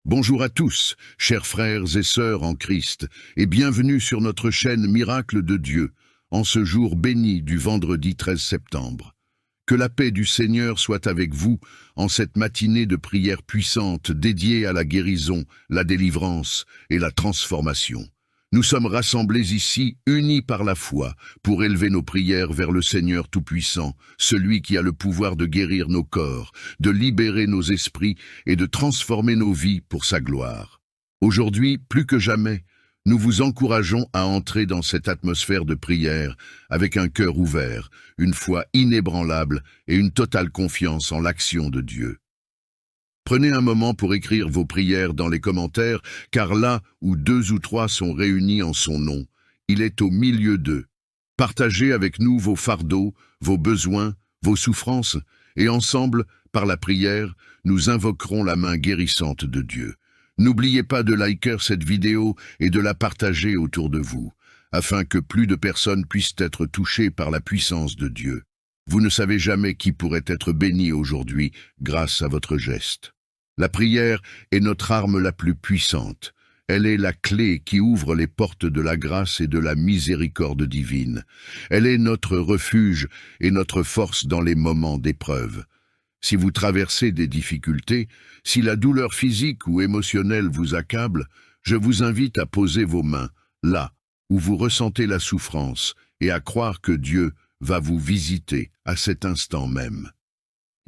Bonjour à tous, chers frères et sœurs en Christ, et bienvenue sur notre chaîne Miracle de Dieu, en ce jour béni du vendredi 13 septembre. Que la paix du Seigneur soit avec vous en cette matinée de prière puissante dédiée à la guérison, la délivrance et la transformation. Nous sommes rassemblés ici, unis par la foi, pour élever nos prières vers le Seigneur Tout-Puissant, celui qui a le pouvoir de guérir nos corps, de libérer nos esprits et de transformer nos vies pour sa gloire. Aujourd'hui, plus que jamais, nous vous encourageons à entrer dans cette atmosphère de prière avec un cœur ouvert, une foi inébranlable et une totale confiance en l'action de Dieu. Prenez un moment pour écrire vos prières dans les commentaires, car là où 2 ou 3 sont réunis en son nom, il est au milieu d'eux. Partagez avec nous vos fardeaux, vos besoins, vos souffrances, et ensemble, par la prière, nous invoquerons la main guérissante de Dieu. N'oubliez pas de liker cette vidéo et de la partager autour de vous, afin que plus de personnes puissent être touchées par la puissance de Dieu. Vous ne savez jamais qui pourrait être béni aujourd'hui grâce à votre geste. La prière est notre arme la plus puissante. Elle est la clé qui ouvre les portes de la grâce et de la miséricorde divine. Elle est notre refuge et notre force dans les moments d'épreuve. Si vous traversez des difficultés, si la douleur physique ou émotionnelle vous accable, je vous invite à poser vos mains là où vous ressentez la souffrance et à croire que Dieu va vous visiter à cet instant même.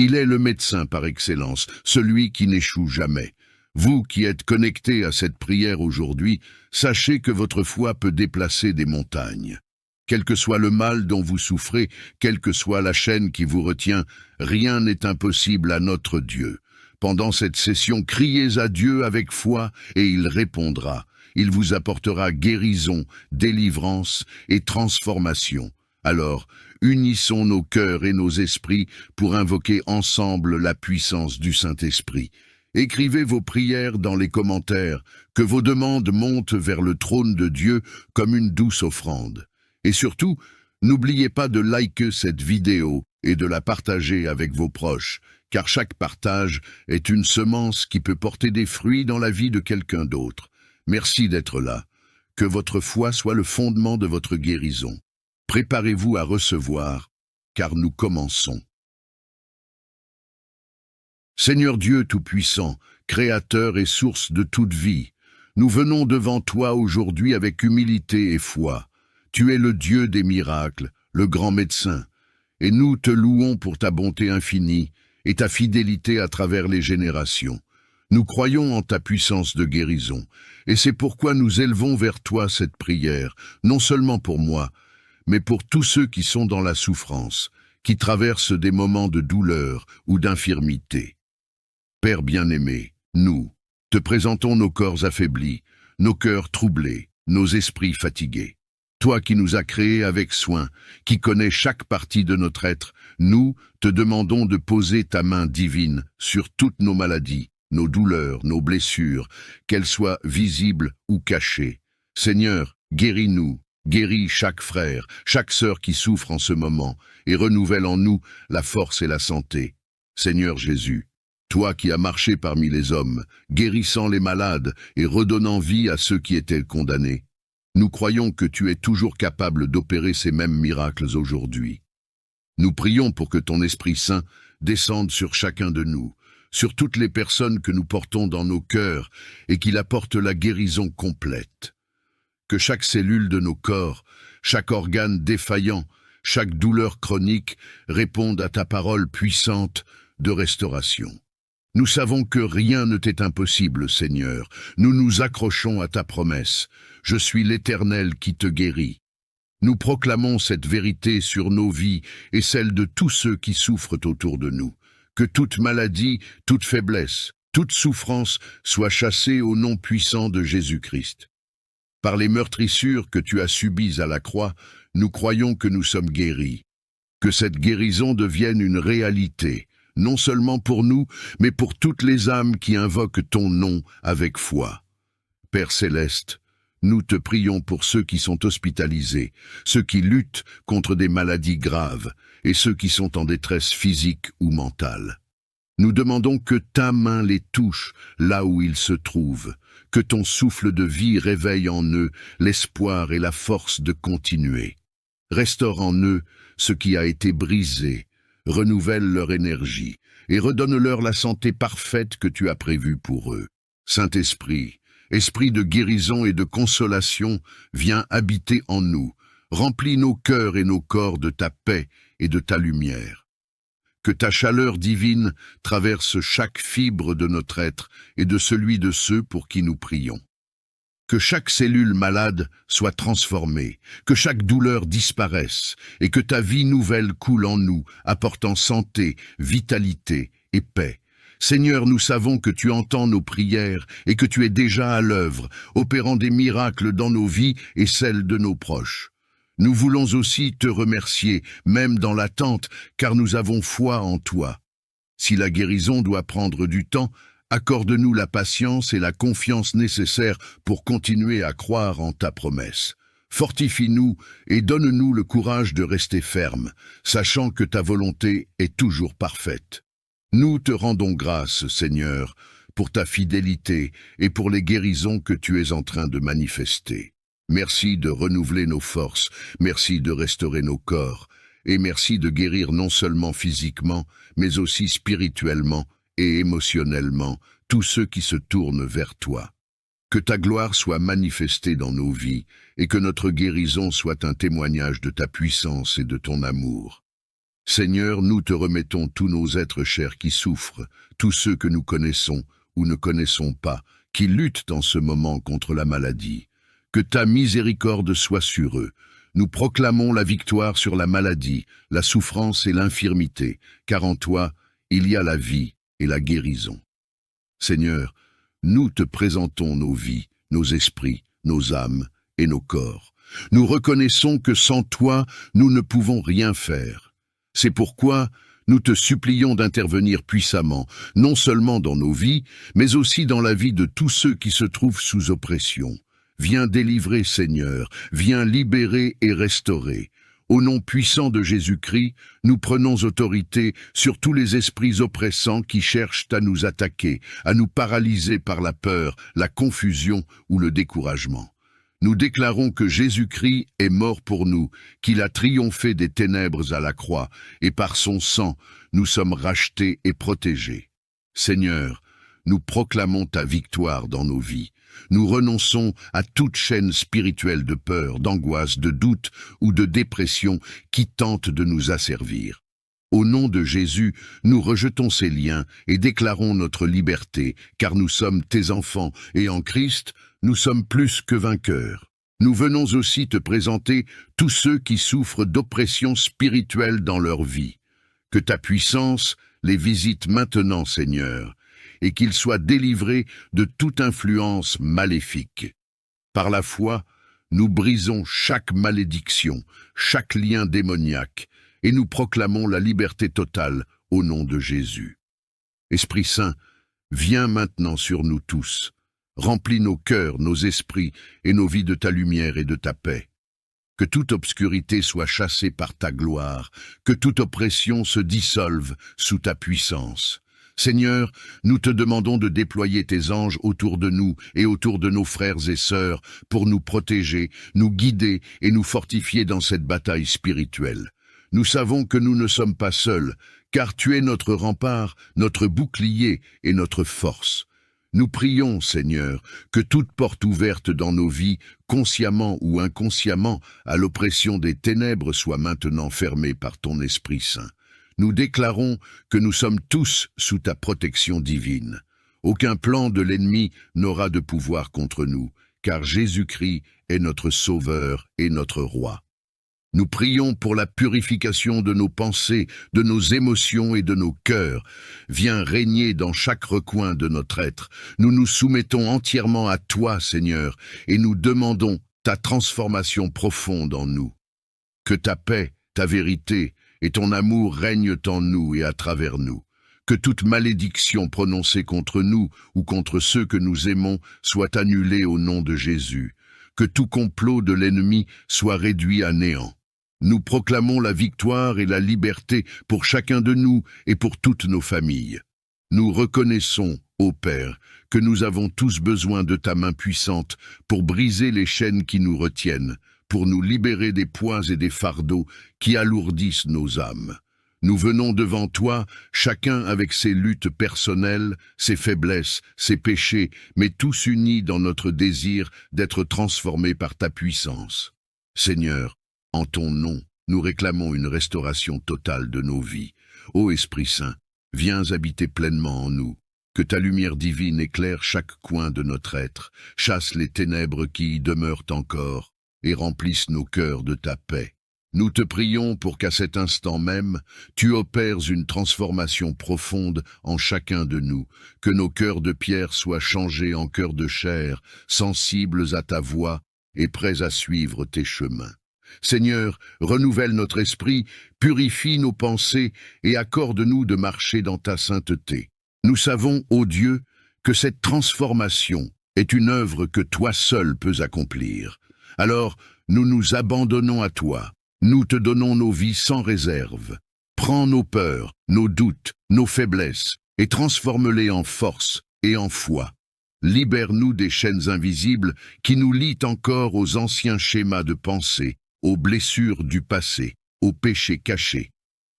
Il est le médecin par excellence, celui qui n'échoue jamais. Vous qui êtes connectés à cette prière aujourd'hui, sachez que votre foi peut déplacer des montagnes. Quel que soit le mal dont vous souffrez, quelle que soit la chaîne qui vous retient, rien n'est impossible à notre Dieu. Pendant cette session, criez à Dieu avec foi et il répondra. Il vous apportera guérison, délivrance et transformation. Alors, unissons nos cœurs et nos esprits pour invoquer ensemble la puissance du Saint-Esprit. Écrivez vos prières dans les commentaires, que vos demandes montent vers le trône de Dieu comme une douce offrande. Et surtout, n'oubliez pas de liker cette vidéo et de la partager avec vos proches, car chaque partage est une semence qui peut porter des fruits dans la vie de quelqu'un d'autre. Merci d'être là. Que votre foi soit le fondement de votre guérison. Préparez-vous à recevoir, car nous commençons. Seigneur Dieu Tout-Puissant, Créateur et source de toute vie, nous venons devant toi aujourd'hui avec humilité et foi. Tu es le Dieu des miracles, le grand médecin, et nous te louons pour ta bonté infinie et ta fidélité à travers les générations. Nous croyons en ta puissance de guérison, et c'est pourquoi nous élevons vers toi cette prière, non seulement pour moi, mais pour tous ceux qui sont dans la souffrance, qui traversent des moments de douleur ou d'infirmité. Père bien-aimé, nous te présentons nos corps affaiblis, nos cœurs troublés, nos esprits fatigués. Toi qui nous as créés avec soin, qui connais chaque partie de notre être, nous te demandons de poser ta main divine sur toutes nos maladies, nos douleurs, nos blessures, qu'elles soient visibles ou cachées. Seigneur, guéris-nous. Guéris chaque frère, chaque sœur qui souffre en ce moment, et renouvelle en nous la force et la santé. Seigneur Jésus, toi qui as marché parmi les hommes, guérissant les malades et redonnant vie à ceux qui étaient condamnés, nous croyons que tu es toujours capable d'opérer ces mêmes miracles aujourd'hui. Nous prions pour que ton Esprit Saint descende sur chacun de nous, sur toutes les personnes que nous portons dans nos cœurs, et qu'il apporte la guérison complète. Que chaque cellule de nos corps, chaque organe défaillant, chaque douleur chronique réponde à ta parole puissante de restauration. Nous savons que rien ne t'est impossible, Seigneur. Nous nous accrochons à ta promesse. Je suis l'Éternel qui te guérit. Nous proclamons cette vérité sur nos vies et celle de tous ceux qui souffrent autour de nous. Que toute maladie, toute faiblesse, toute souffrance soit chassée au nom puissant de Jésus-Christ. Par les meurtrissures que tu as subies à la croix, nous croyons que nous sommes guéris. Que cette guérison devienne une réalité, non seulement pour nous, mais pour toutes les âmes qui invoquent ton nom avec foi. Père céleste, nous te prions pour ceux qui sont hospitalisés, ceux qui luttent contre des maladies graves et ceux qui sont en détresse physique ou mentale. Nous demandons que ta main les touche là où ils se trouvent, que ton souffle de vie réveille en eux l'espoir et la force de continuer. Restaure en eux ce qui a été brisé, renouvelle leur énergie et redonne-leur la santé parfaite que tu as prévue pour eux. Saint-Esprit, esprit de guérison et de consolation, viens habiter en nous, remplis nos cœurs et nos corps de ta paix et de ta lumière. Que ta chaleur divine traverse chaque fibre de notre être et de celui de ceux pour qui nous prions. Que chaque cellule malade soit transformée, que chaque douleur disparaisse et que ta vie nouvelle coule en nous, apportant santé, vitalité et paix. Seigneur, nous savons que tu entends nos prières et que tu es déjà à l'œuvre, opérant des miracles dans nos vies et celles de nos proches. Nous voulons aussi te remercier, même dans l'attente, car nous avons foi en toi. Si la guérison doit prendre du temps, accorde-nous la patience et la confiance nécessaires pour continuer à croire en ta promesse. Fortifie-nous et donne-nous le courage de rester ferme, sachant que ta volonté est toujours parfaite. Nous te rendons grâce, Seigneur, pour ta fidélité et pour les guérisons que tu es en train de manifester. Merci de renouveler nos forces, merci de restaurer nos corps, et merci de guérir non seulement physiquement, mais aussi spirituellement et émotionnellement tous ceux qui se tournent vers toi. Que ta gloire soit manifestée dans nos vies, et que notre guérison soit un témoignage de ta puissance et de ton amour. Seigneur, nous te remettons tous nos êtres chers qui souffrent, tous ceux que nous connaissons ou ne connaissons pas, qui luttent en ce moment contre la maladie. Que ta miséricorde soit sur eux. Nous proclamons la victoire sur la maladie, la souffrance et l'infirmité, car en toi, il y a la vie et la guérison. Seigneur, nous te présentons nos vies, nos esprits, nos âmes et nos corps. Nous reconnaissons que sans toi, nous ne pouvons rien faire. C'est pourquoi nous te supplions d'intervenir puissamment, non seulement dans nos vies, mais aussi dans la vie de tous ceux qui se trouvent sous oppression. Viens délivrer, Seigneur, viens libérer et restaurer. Au nom puissant de Jésus-Christ, nous prenons autorité sur tous les esprits oppressants qui cherchent à nous attaquer, à nous paralyser par la peur, la confusion ou le découragement. Nous déclarons que Jésus-Christ est mort pour nous, qu'il a triomphé des ténèbres à la croix, et par son sang, nous sommes rachetés et protégés. Seigneur, nous proclamons ta victoire dans nos vies. Nous renonçons à toute chaîne spirituelle de peur, d'angoisse, de doute ou de dépression qui tente de nous asservir. Au nom de Jésus, nous rejetons ces liens et déclarons notre liberté, car nous sommes tes enfants et en Christ, nous sommes plus que vainqueurs. Nous venons aussi te présenter tous ceux qui souffrent d'oppression spirituelle dans leur vie. Que ta puissance les visite maintenant, Seigneur, et qu'ils soient délivrés de toute influence maléfique. Par la foi, nous brisons chaque malédiction, chaque lien démoniaque, et nous proclamons la liberté totale au nom de Jésus. Esprit Saint, viens maintenant sur nous tous, remplis nos cœurs, nos esprits et nos vies de ta lumière et de ta paix. Que toute obscurité soit chassée par ta gloire, que toute oppression se dissolve sous ta puissance. Seigneur, nous te demandons de déployer tes anges autour de nous et autour de nos frères et sœurs pour nous protéger, nous guider et nous fortifier dans cette bataille spirituelle. Nous savons que nous ne sommes pas seuls, car tu es notre rempart, notre bouclier et notre force. Nous prions, Seigneur, que toute porte ouverte dans nos vies, consciemment ou inconsciemment, à l'oppression des ténèbres soit maintenant fermée par ton Esprit Saint. Nous déclarons que nous sommes tous sous ta protection divine. Aucun plan de l'ennemi n'aura de pouvoir contre nous, car Jésus-Christ est notre Sauveur et notre Roi. Nous prions pour la purification de nos pensées, de nos émotions et de nos cœurs. Viens régner dans chaque recoin de notre être. Nous nous soumettons entièrement à toi, Seigneur, et nous demandons ta transformation profonde en nous. Que ta paix, ta vérité et ton amour règnent en nous et à travers nous. Que toute malédiction prononcée contre nous ou contre ceux que nous aimons soit annulée au nom de Jésus. Que tout complot de l'ennemi soit réduit à néant. Nous proclamons la victoire et la liberté pour chacun de nous et pour toutes nos familles. Nous reconnaissons, ô Père, que nous avons tous besoin de ta main puissante pour briser les chaînes qui nous retiennent, pour nous libérer des poids et des fardeaux qui alourdissent nos âmes. Nous venons devant toi, chacun avec ses luttes personnelles, ses faiblesses, ses péchés, mais tous unis dans notre désir d'être transformés par ta puissance. Seigneur, en ton nom, nous réclamons une restauration totale de nos vies. Ô Esprit Saint, viens habiter pleinement en nous. Que ta lumière divine éclaire chaque coin de notre être, chasse les ténèbres qui y demeurent encore, et remplisse nos cœurs de ta paix. Nous te prions pour qu'à cet instant même, tu opères une transformation profonde en chacun de nous, que nos cœurs de pierre soient changés en cœurs de chair, sensibles à ta voix et prêts à suivre tes chemins. Seigneur, renouvelle notre esprit, purifie nos pensées et accorde-nous de marcher dans ta sainteté. Nous savons, ô Dieu, que cette transformation est une œuvre que toi seul peux accomplir. Alors, nous nous abandonnons à toi. Nous te donnons nos vies sans réserve. Prends nos peurs, nos doutes, nos faiblesses, et transforme-les en force et en foi. Libère-nous des chaînes invisibles qui nous lient encore aux anciens schémas de pensée, aux blessures du passé, aux péchés cachés.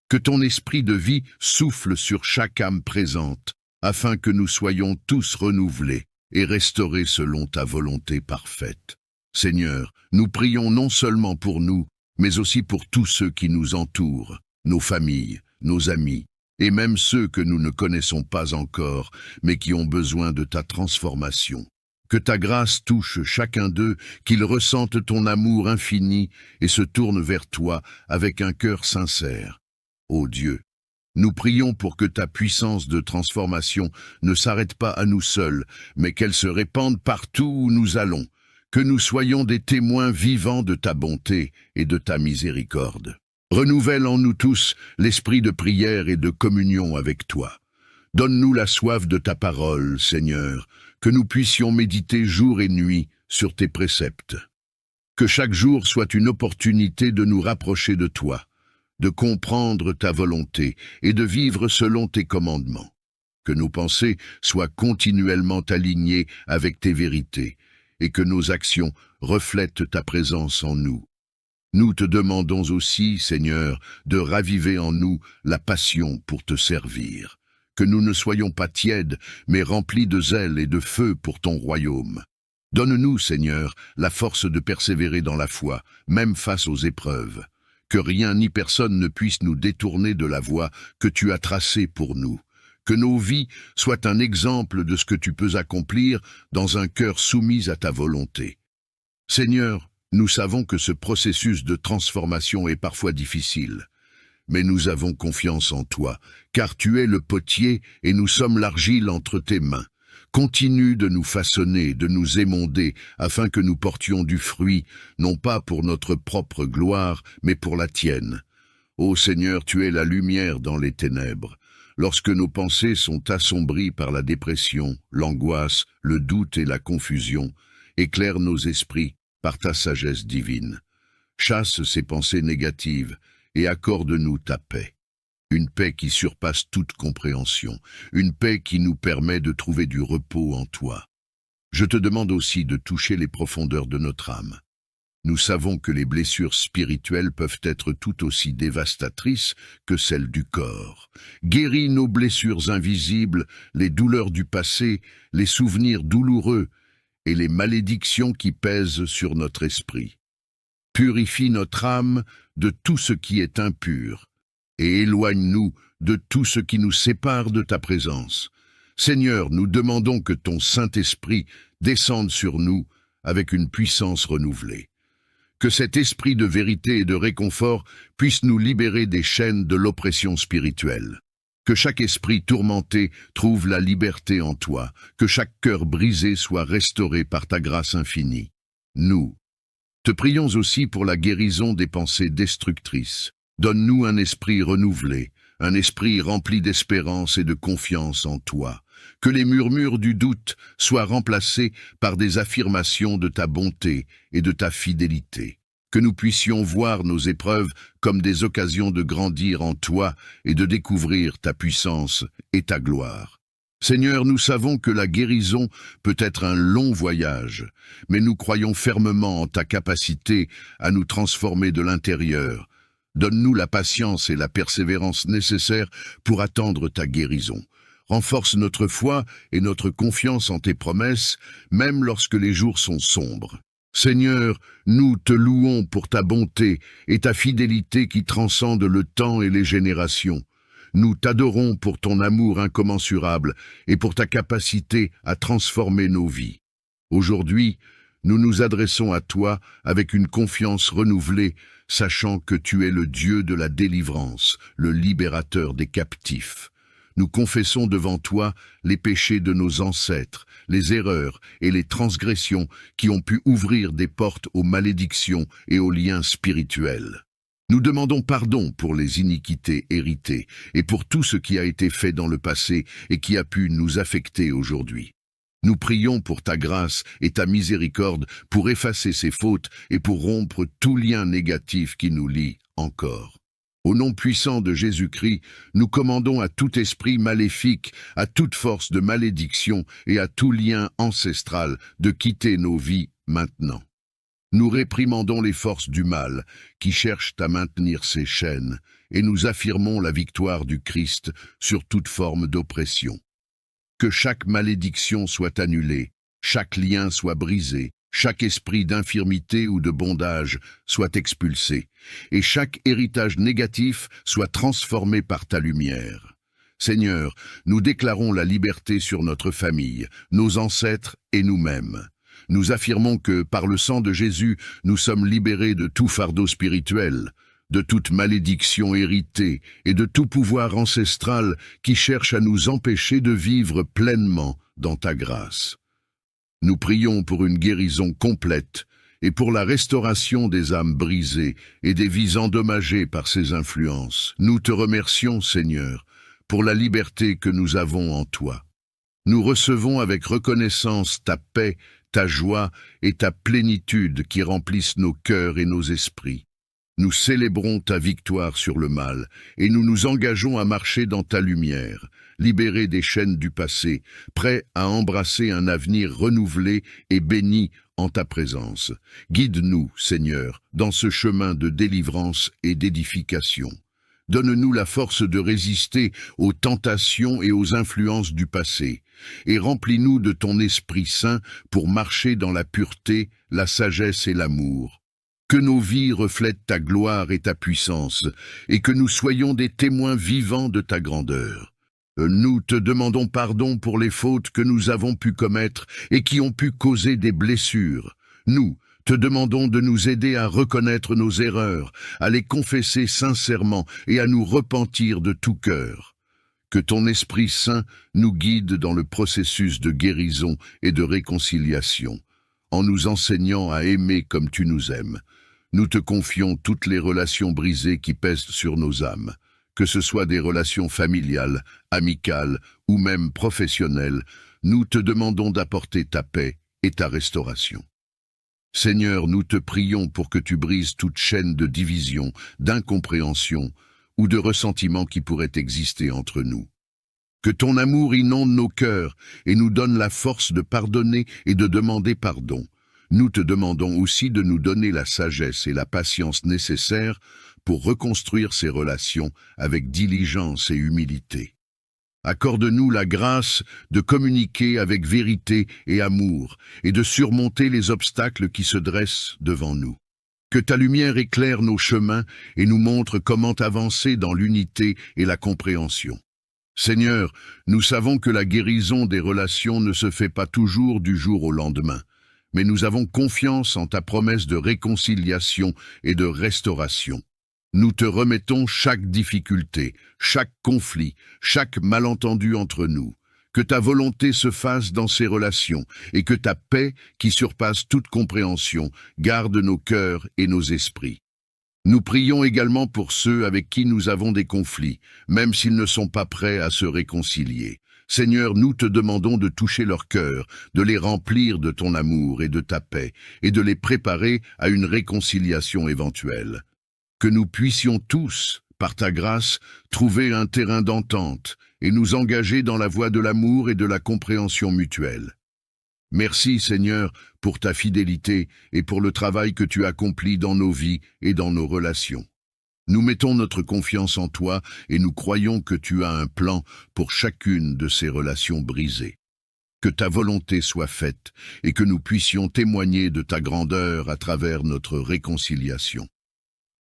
Que ton esprit de vie souffle sur chaque âme présente, afin que nous soyons tous renouvelés et restaurés selon ta volonté parfaite. Seigneur, nous prions non seulement pour nous, mais aussi pour tous ceux qui nous entourent, nos familles, nos amis, et même ceux que nous ne connaissons pas encore, mais qui ont besoin de ta transformation. Que ta grâce touche chacun d'eux, qu'ils ressentent ton amour infini et se tournent vers toi avec un cœur sincère. Ô Dieu, nous prions pour que ta puissance de transformation ne s'arrête pas à nous seuls, mais qu'elle se répande partout où nous allons. Que nous soyons des témoins vivants de ta bonté et de ta miséricorde. Renouvelle en nous tous l'esprit de prière et de communion avec toi. Donne-nous la soif de ta parole, Seigneur, que nous puissions méditer jour et nuit sur tes préceptes. Que chaque jour soit une opportunité de nous rapprocher de toi, de comprendre ta volonté et de vivre selon tes commandements. Que nos pensées soient continuellement alignées avec tes vérités, et que nos actions reflètent ta présence en nous. Nous te demandons aussi, Seigneur, de raviver en nous la passion pour te servir. Que nous ne soyons pas tièdes, mais remplis de zèle et de feu pour ton royaume. Donne-nous, Seigneur, la force de persévérer dans la foi, même face aux épreuves. Que rien ni personne ne puisse nous détourner de la voie que tu as tracée pour nous. Que nos vies soient un exemple de ce que tu peux accomplir dans un cœur soumis à ta volonté. Seigneur, nous savons que ce processus de transformation est parfois difficile, mais nous avons confiance en toi, car tu es le potier et nous sommes l'argile entre tes mains. Continue de nous façonner, de nous émonder, afin que nous portions du fruit, non pas pour notre propre gloire, mais pour la tienne. Ô Seigneur, tu es la lumière dans les ténèbres. Lorsque nos pensées sont assombries par la dépression, l'angoisse, le doute et la confusion, éclaire nos esprits par ta sagesse divine. Chasse ces pensées négatives et accorde-nous ta paix. Une paix qui surpasse toute compréhension, une paix qui nous permet de trouver du repos en toi. Je te demande aussi de toucher les profondeurs de notre âme. Nous savons que les blessures spirituelles peuvent être tout aussi dévastatrices que celles du corps. Guéris nos blessures invisibles, les douleurs du passé, les souvenirs douloureux et les malédictions qui pèsent sur notre esprit. Purifie notre âme de tout ce qui est impur et éloigne-nous de tout ce qui nous sépare de ta présence. Seigneur, nous demandons que ton Saint-Esprit descende sur nous avec une puissance renouvelée. Que cet esprit de vérité et de réconfort puisse nous libérer des chaînes de l'oppression spirituelle. Que chaque esprit tourmenté trouve la liberté en toi, que chaque cœur brisé soit restauré par ta grâce infinie. Nous te prions aussi pour la guérison des pensées destructrices. Donne-nous un esprit renouvelé, un esprit rempli d'espérance et de confiance en toi. Que les murmures du doute soient remplacés par des affirmations de ta bonté et de ta fidélité. Que nous puissions voir nos épreuves comme des occasions de grandir en toi et de découvrir ta puissance et ta gloire. Seigneur, nous savons que la guérison peut être un long voyage, mais nous croyons fermement en ta capacité à nous transformer de l'intérieur. Donne-nous la patience et la persévérance nécessaires pour attendre ta guérison. Renforce notre foi et notre confiance en tes promesses, même lorsque les jours sont sombres. Seigneur, nous te louons pour ta bonté et ta fidélité qui transcendent le temps et les générations. Nous t'adorons pour ton amour incommensurable et pour ta capacité à transformer nos vies. Aujourd'hui, nous nous adressons à toi avec une confiance renouvelée, sachant que tu es le Dieu de la délivrance, le libérateur des captifs. Nous confessons devant toi les péchés de nos ancêtres, les erreurs et les transgressions qui ont pu ouvrir des portes aux malédictions et aux liens spirituels. Nous demandons pardon pour les iniquités héritées et pour tout ce qui a été fait dans le passé et qui a pu nous affecter aujourd'hui. Nous prions pour ta grâce et ta miséricorde pour effacer ces fautes et pour rompre tout lien négatif qui nous lie encore. Au nom puissant de Jésus-Christ, nous commandons à tout esprit maléfique, à toute force de malédiction et à tout lien ancestral de quitter nos vies maintenant. Nous réprimandons les forces du mal qui cherchent à maintenir ces chaînes et nous affirmons la victoire du Christ sur toute forme d'oppression. Que chaque malédiction soit annulée, chaque lien soit brisé, chaque esprit d'infirmité ou de bondage soit expulsé, et chaque héritage négatif soit transformé par ta lumière. Seigneur, nous déclarons la liberté sur notre famille, nos ancêtres et nous-mêmes. Nous affirmons que, par le sang de Jésus, nous sommes libérés de tout fardeau spirituel, de toute malédiction héritée et de tout pouvoir ancestral qui cherche à nous empêcher de vivre pleinement dans ta grâce. Nous prions pour une guérison complète et pour la restauration des âmes brisées et des vies endommagées par ces influences. Nous te remercions, Seigneur, pour la liberté que nous avons en toi. Nous recevons avec reconnaissance ta paix, ta joie et ta plénitude qui remplissent nos cœurs et nos esprits. Nous célébrons ta victoire sur le mal et nous nous engageons à marcher dans ta lumière, libérés des chaînes du passé, prêts à embrasser un avenir renouvelé et béni en ta présence. Guide-nous, Seigneur, dans ce chemin de délivrance et d'édification. Donne-nous la force de résister aux tentations et aux influences du passé, et remplis-nous de ton Esprit Saint pour marcher dans la pureté, la sagesse et l'amour. Que nos vies reflètent ta gloire et ta puissance, et que nous soyons des témoins vivants de ta grandeur. Nous te demandons pardon pour les fautes que nous avons pu commettre et qui ont pu causer des blessures. Nous te demandons de nous aider à reconnaître nos erreurs, à les confesser sincèrement et à nous repentir de tout cœur. Que ton Esprit Saint nous guide dans le processus de guérison et de réconciliation, en nous enseignant à aimer comme tu nous aimes. Nous te confions toutes les relations brisées qui pèsent sur nos âmes, que ce soit des relations familiales, amicales ou même professionnelles. Nous te demandons d'apporter ta paix et ta restauration. Seigneur, nous te prions pour que tu brises toute chaîne de division, d'incompréhension ou de ressentiment qui pourrait exister entre nous. Que ton amour inonde nos cœurs et nous donne la force de pardonner et de demander pardon. Nous te demandons aussi de nous donner la sagesse et la patience nécessaires pour reconstruire ces relations avec diligence et humilité. Accorde-nous la grâce de communiquer avec vérité et amour et de surmonter les obstacles qui se dressent devant nous. Que ta lumière éclaire nos chemins et nous montre comment avancer dans l'unité et la compréhension. Seigneur, nous savons que la guérison des relations ne se fait pas toujours du jour au lendemain, mais nous avons confiance en ta promesse de réconciliation et de restauration. Nous te remettons chaque difficulté, chaque conflit, chaque malentendu entre nous. Que ta volonté se fasse dans ces relations et que ta paix, qui surpasse toute compréhension, garde nos cœurs et nos esprits. Nous prions également pour ceux avec qui nous avons des conflits, même s'ils ne sont pas prêts à se réconcilier. Seigneur, nous te demandons de toucher leur cœur, de les remplir de ton amour et de ta paix, et de les préparer à une réconciliation éventuelle. Que nous puissions tous, par ta grâce, trouver un terrain d'entente et nous engager dans la voie de l'amour et de la compréhension mutuelle. Merci, Seigneur, pour ta fidélité et pour le travail que tu accomplis dans nos vies et dans nos relations. Nous mettons notre confiance en toi et nous croyons que tu as un plan pour chacune de ces relations brisées. Que ta volonté soit faite et que nous puissions témoigner de ta grandeur à travers notre réconciliation.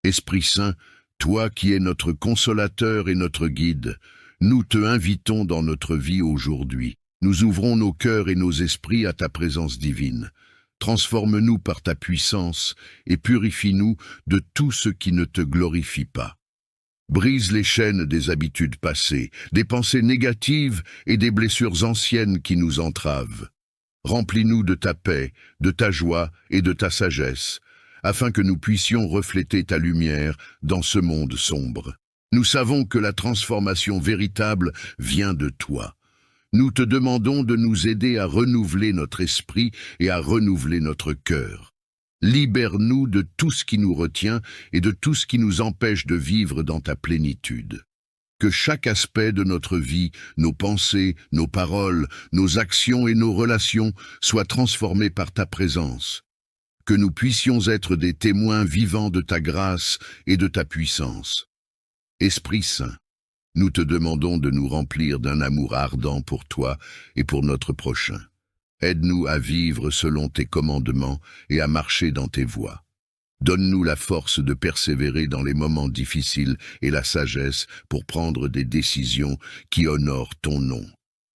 Esprit Saint, toi qui es notre consolateur et notre guide, nous te invitons dans notre vie aujourd'hui. Nous ouvrons nos cœurs et nos esprits à ta présence divine. Transforme-nous par ta puissance et purifie-nous de tout ce qui ne te glorifie pas. Brise les chaînes des habitudes passées, des pensées négatives et des blessures anciennes qui nous entravent. Remplis-nous de ta paix, de ta joie et de ta sagesse, afin que nous puissions refléter ta lumière dans ce monde sombre. Nous savons que la transformation véritable vient de toi. Nous te demandons de nous aider à renouveler notre esprit et à renouveler notre cœur. Libère-nous de tout ce qui nous retient et de tout ce qui nous empêche de vivre dans ta plénitude. Que chaque aspect de notre vie, nos pensées, nos paroles, nos actions et nos relations soient transformés par ta présence. Que nous puissions être des témoins vivants de ta grâce et de ta puissance. Esprit Saint, nous te demandons de nous remplir d'un amour ardent pour toi et pour notre prochain. Aide-nous à vivre selon tes commandements et à marcher dans tes voies. Donne-nous la force de persévérer dans les moments difficiles et la sagesse pour prendre des décisions qui honorent ton nom.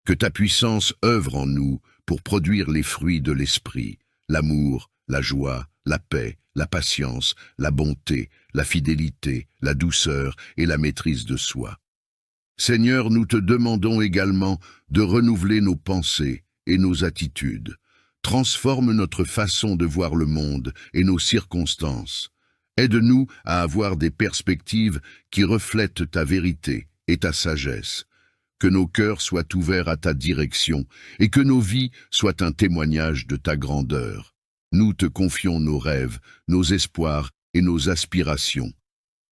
Que ta puissance œuvre en nous pour produire les fruits de l'esprit, l'amour, la joie, la paix, la patience, la bonté, la fidélité, la douceur et la maîtrise de soi. Seigneur, nous te demandons également de renouveler nos pensées et nos attitudes. Transforme notre façon de voir le monde et nos circonstances. Aide-nous à avoir des perspectives qui reflètent ta vérité et ta sagesse. Que nos cœurs soient ouverts à ta direction et que nos vies soient un témoignage de ta grandeur. Nous te confions nos rêves, nos espoirs et nos aspirations.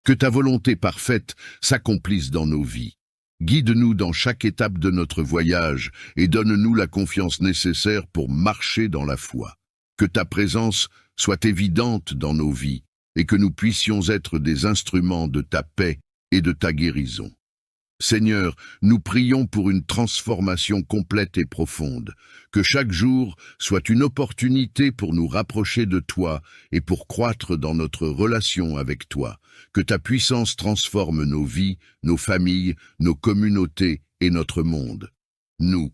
Que ta volonté parfaite s'accomplisse dans nos vies. Guide-nous dans chaque étape de notre voyage et donne-nous la confiance nécessaire pour marcher dans la foi. Que ta présence soit évidente dans nos vies et que nous puissions être des instruments de ta paix et de ta guérison. Seigneur, nous prions pour une transformation complète et profonde, que chaque jour soit une opportunité pour nous rapprocher de toi et pour croître dans notre relation avec toi, que ta puissance transforme nos vies, nos familles, nos communautés et notre monde. Nous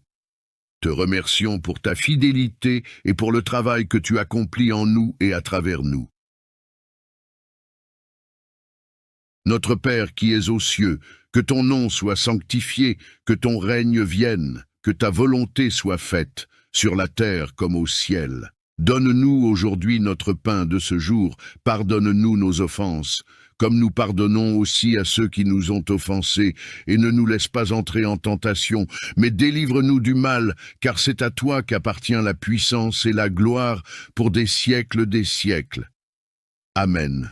te remercions pour ta fidélité et pour le travail que tu accomplis en nous et à travers nous. Notre Père qui es aux cieux, que ton nom soit sanctifié, que ton règne vienne, que ta volonté soit faite, sur la terre comme au ciel. Donne-nous aujourd'hui notre pain de ce jour, pardonne-nous nos offenses, comme nous pardonnons aussi à ceux qui nous ont offensés, et ne nous laisse pas entrer en tentation, mais délivre-nous du mal, car c'est à toi qu'appartient la puissance et la gloire pour des siècles des siècles. Amen.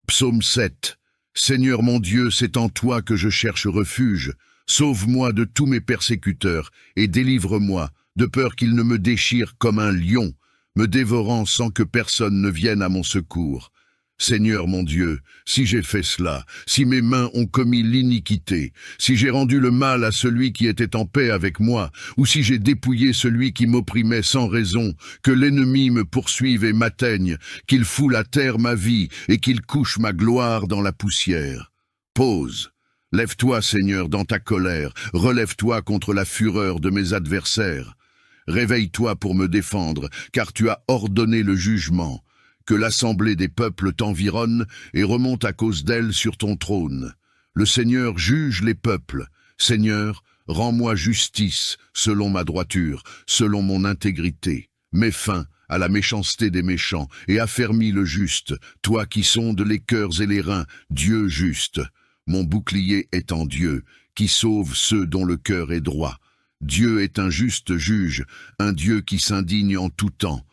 Psaume 7. Seigneur mon Dieu, c'est en toi que je cherche refuge. Sauve-moi de tous mes persécuteurs et délivre-moi, de peur qu'ils ne me déchirent comme un lion, me dévorant sans que personne ne vienne à mon secours. Seigneur mon Dieu, si j'ai fait cela, si mes mains ont commis l'iniquité, si j'ai rendu le mal à celui qui était en paix avec moi, ou si j'ai dépouillé celui qui m'opprimait sans raison, que l'ennemi me poursuive et m'atteigne, qu'il foule à terre ma vie et qu'il couche ma gloire dans la poussière. Pause. Lève-toi, Seigneur, dans ta colère, relève-toi contre la fureur de mes adversaires. Réveille-toi pour me défendre, car tu as ordonné le jugement. Que l'assemblée des peuples t'environne et remonte à cause d'elle sur ton trône. Le Seigneur juge les peuples. Seigneur, rends-moi justice selon ma droiture, selon mon intégrité. Mets fin à la méchanceté des méchants et affermis le juste, toi qui sondes les cœurs et les reins, Dieu juste. Mon bouclier est en Dieu, qui sauve ceux dont le cœur est droit. Dieu est un juste juge, un Dieu qui s'indigne en tout temps.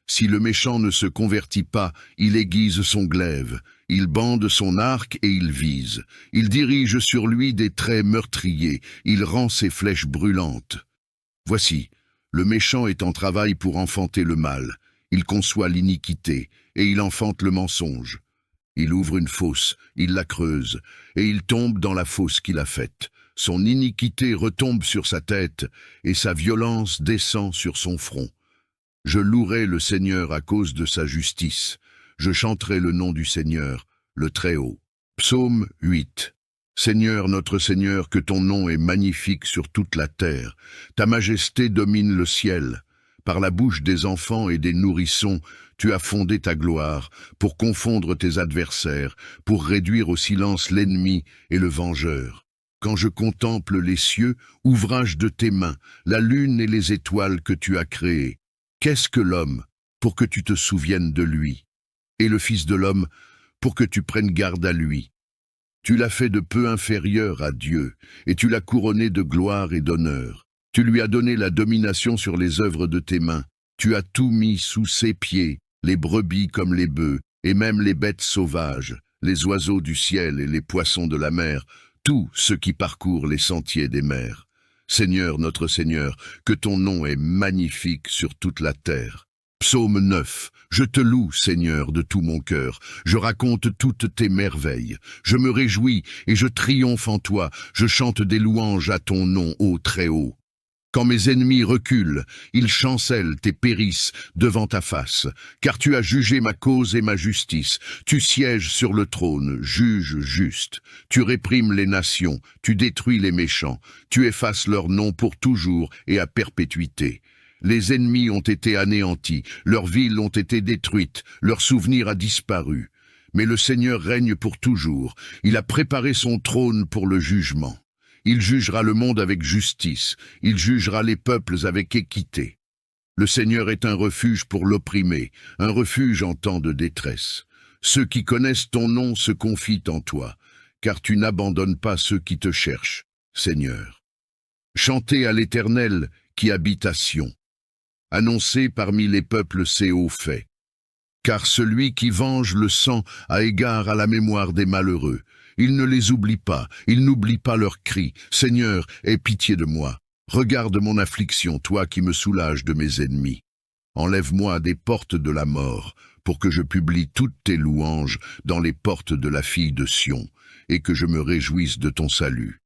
Si le méchant ne se convertit pas, il aiguise son glaive, il bande son arc et il vise. Il dirige sur lui des traits meurtriers, il rend ses flèches brûlantes. Voici, le méchant est en travail pour enfanter le mal. Il conçoit l'iniquité, et il enfante le mensonge. Il ouvre une fosse, il la creuse, et il tombe dans la fosse qu'il a faite. Son iniquité retombe sur sa tête, et sa violence descend sur son front. Je louerai le Seigneur à cause de sa justice. Je chanterai le nom du Seigneur, le Très-Haut. Psaume 8. Seigneur, notre Seigneur, que ton nom est magnifique sur toute la terre. Ta majesté domine le ciel. Par la bouche des enfants et des nourrissons, tu as fondé ta gloire, pour confondre tes adversaires, pour réduire au silence l'ennemi et le vengeur. Quand je contemple les cieux, ouvrage de tes mains, la lune et les étoiles que tu as créées, qu'est-ce que l'homme, pour que tu te souviennes de lui, et le Fils de l'homme, pour que tu prennes garde à lui? Tu l'as fait de peu inférieur à Dieu, et tu l'as couronné de gloire et d'honneur. Tu lui as donné la domination sur les œuvres de tes mains. Tu as tout mis sous ses pieds, les brebis comme les bœufs, et même les bêtes sauvages, les oiseaux du ciel et les poissons de la mer, tout ce qui parcourt les sentiers des mers. Seigneur, notre Seigneur, que ton nom est magnifique sur toute la terre. Psaume 9. Je te loue, Seigneur, de tout mon cœur. Je raconte toutes tes merveilles. Je me réjouis et je triomphe en toi. Je chante des louanges à ton nom, ô Très-Haut. Quand mes ennemis reculent, ils chancellent et périssent devant ta face, car tu as jugé ma cause et ma justice. Tu sièges sur le trône, juge juste. Tu réprimes les nations, tu détruis les méchants. Tu effaces leur nom pour toujours et à perpétuité. Les ennemis ont été anéantis, leurs villes ont été détruites, leur souvenir a disparu. Mais le Seigneur règne pour toujours, il a préparé son trône pour le jugement. Il jugera le monde avec justice, il jugera les peuples avec équité. Le Seigneur est un refuge pour l'opprimé, un refuge en temps de détresse. Ceux qui connaissent ton nom se confient en toi, car tu n'abandonnes pas ceux qui te cherchent, Seigneur. Chantez à l'Éternel qui habite à Sion. Annoncez parmi les peuples ses hauts faits. Car celui qui venge le sang a égard à la mémoire des malheureux. Il ne les oublie pas, il n'oublie pas leurs cris. Seigneur, aie pitié de moi. Regarde mon affliction, toi qui me soulages de mes ennemis. Enlève-moi des portes de la mort, pour que je publie toutes tes louanges dans les portes de la fille de Sion, et que je me réjouisse de ton salut.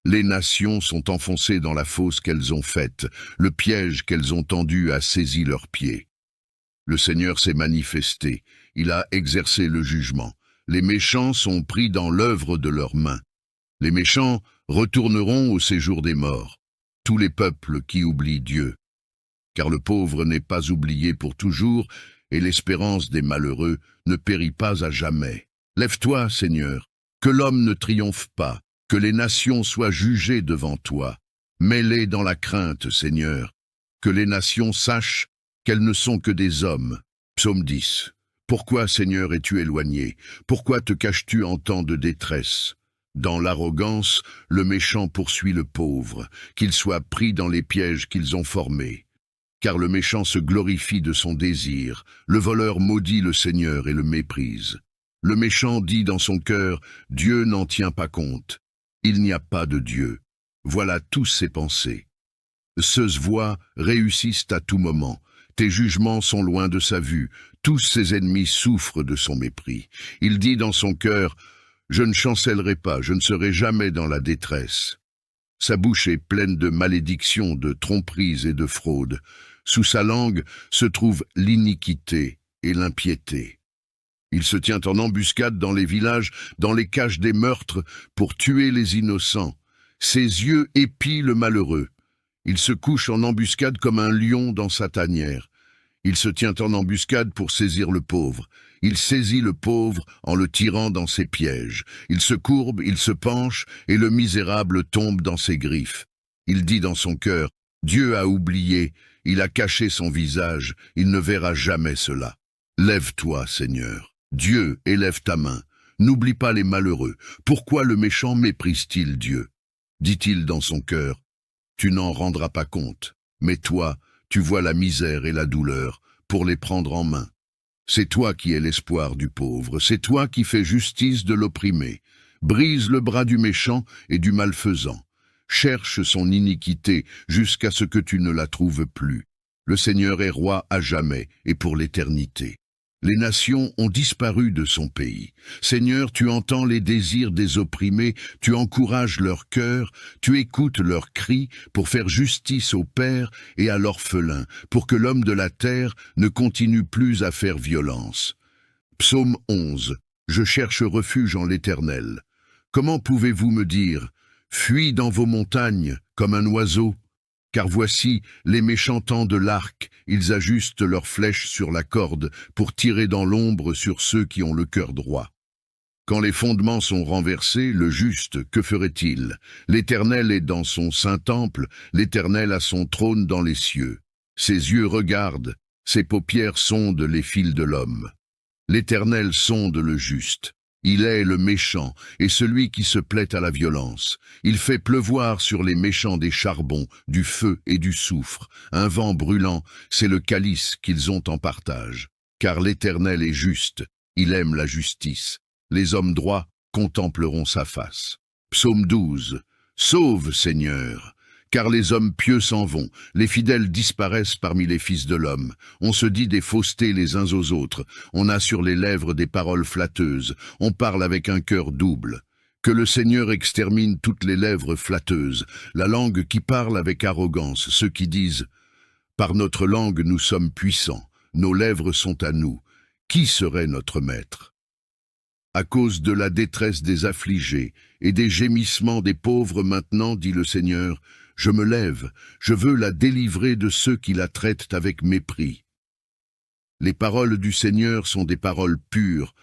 Les nations sont enfoncées dans la fosse qu'elles ont faite, le piège qu'elles ont tendu a saisi leurs pieds. Le Seigneur s'est manifesté, il a exercé le jugement. Les méchants sont pris dans l'œuvre de leurs mains. Les méchants retourneront au séjour des morts, tous les peuples qui oublient Dieu. Car le pauvre n'est pas oublié pour toujours, et l'espérance des malheureux ne périt pas à jamais. Lève-toi, Seigneur, que l'homme ne triomphe pas, que les nations soient jugées devant toi. Mets-les dans la crainte, Seigneur, que les nations sachent qu'elles ne sont que des hommes. Psaume 10. Pourquoi, Seigneur, es-tu éloigné? Pourquoi te caches-tu en temps de détresse? Dans l'arrogance, le méchant poursuit le pauvre, qu'il soit pris dans les pièges qu'ils ont formés. Car le méchant se glorifie de son désir, le voleur maudit le Seigneur et le méprise. Le méchant dit dans son cœur, Dieu n'en tient pas compte. Il n'y a pas de Dieu. Voilà tous ses pensées. Ses voies réussissent à tout moment. Tes jugements sont loin de sa vue. Tous ses ennemis souffrent de son mépris. Il dit dans son cœur, je ne chancellerai pas, je ne serai jamais dans la détresse. Sa bouche est pleine de malédictions, de tromperies et de fraudes. Sous sa langue se trouve l'iniquité et l'impiété. Il se tient en embuscade dans les villages, dans les caches des meurtres, pour tuer les innocents. Ses yeux épient le malheureux. Il se couche en embuscade comme un lion dans sa tanière. Il se tient en embuscade pour saisir le pauvre. Il saisit le pauvre en le tirant dans ses pièges. Il se courbe, il se penche, et le misérable tombe dans ses griffes. Il dit dans son cœur, Dieu a oublié, il a caché son visage, il ne verra jamais cela. Lève-toi, Seigneur. Dieu, élève ta main. N'oublie pas les malheureux. Pourquoi le méchant méprise-t-il Dieu? Dit-il dans son cœur, tu n'en rendras pas compte. Mais toi, tu vois la misère et la douleur. pour les prendre en main. C'est toi qui es l'espoir du pauvre, c'est toi qui fais justice de l'opprimé. Brise le bras du méchant et du malfaisant. Cherche son iniquité jusqu'à ce que tu ne la trouves plus. Le Seigneur est roi à jamais et pour l'éternité. Les nations ont disparu de son pays. Seigneur, tu entends les désirs des opprimés, tu encourages leur cœur, tu écoutes leurs cris pour faire justice au père et à l'orphelin, pour que l'homme de la terre ne continue plus à faire violence. Psaume 11. Je cherche refuge en l'Éternel. Comment pouvez-vous me dire, fuis dans vos montagnes comme un oiseau? Car voici, les méchants tendent l'arc, ils ajustent leurs flèches sur la corde pour tirer dans l'ombre sur ceux qui ont le cœur droit. Quand les fondements sont renversés, le juste, que ferait-il? L'Éternel est dans son saint temple, l'Éternel a son trône dans les cieux. Ses yeux regardent, ses paupières sondent les fils de l'homme. L'Éternel sonde le juste. Il est le méchant et celui qui se plaît à la violence. Il fait pleuvoir sur les méchants des charbons, du feu et du soufre. Un vent brûlant, c'est le calice qu'ils ont en partage. Car l'Éternel est juste, il aime la justice. Les hommes droits contempleront sa face. Psaume 12. Sauve, Seigneur! Car les hommes pieux s'en vont, les fidèles disparaissent parmi les fils de l'homme. On se dit des faussetés les uns aux autres, on a sur les lèvres des paroles flatteuses, on parle avec un cœur double. Que le Seigneur extermine toutes les lèvres flatteuses, la langue qui parle avec arrogance, ceux qui disent « Par notre langue nous sommes puissants, nos lèvres sont à nous. Qui serait notre maître ?» À cause de la détresse des affligés et des gémissements des pauvres maintenant, dit le Seigneur, je me lève, je veux la délivrer de ceux qui la traitent avec mépris. Les paroles du Seigneur sont des paroles pures,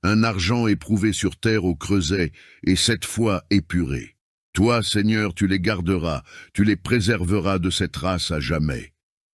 un argent éprouvé sur terre au creuset et 7 fois épuré. Toi, Seigneur, tu les garderas, tu les préserveras de cette race à jamais.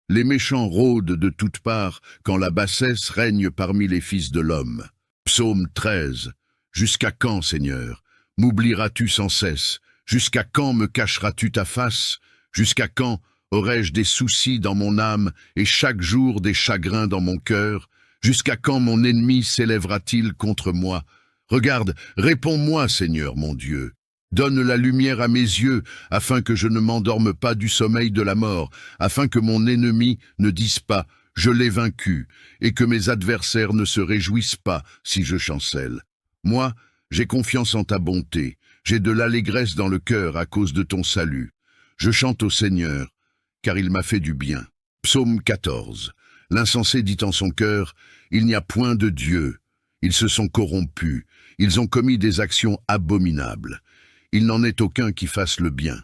Les méchants rôdent de toutes parts quand la bassesse règne parmi les fils de l'homme. Psaume 13. Jusqu'à quand, Seigneur, m'oublieras-tu sans cesse? Jusqu'à quand me cacheras-tu ta face? Jusqu'à quand aurai-je des soucis dans mon âme et chaque jour des chagrins dans mon cœur? Jusqu'à quand mon ennemi s'élèvera-t-il contre moi? Regarde, réponds-moi, Seigneur mon Dieu. Donne la lumière à mes yeux, afin que je ne m'endorme pas du sommeil de la mort, afin que mon ennemi ne dise pas « je l'ai vaincu » et que mes adversaires ne se réjouissent pas si je chancelle. Moi, j'ai confiance en ta bonté. J'ai de l'allégresse dans le cœur à cause de ton salut. Je chante au Seigneur, car il m'a fait du bien. Psaume 14. L'insensé dit en son cœur, il n'y a point de Dieu. Ils se sont corrompus, ils ont commis des actions abominables. Il n'en est aucun qui fasse le bien.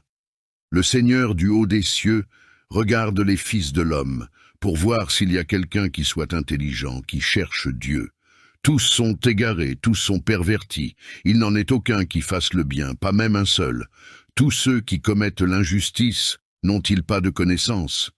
Le Seigneur du haut des cieux regarde les fils de l'homme, pour voir s'il y a quelqu'un qui soit intelligent, qui cherche Dieu. Tous sont égarés, tous sont pervertis. Il n'en est aucun qui fasse le bien, pas même un seul. Tous ceux qui commettent l'injustice n'ont-ils pas de connaissance?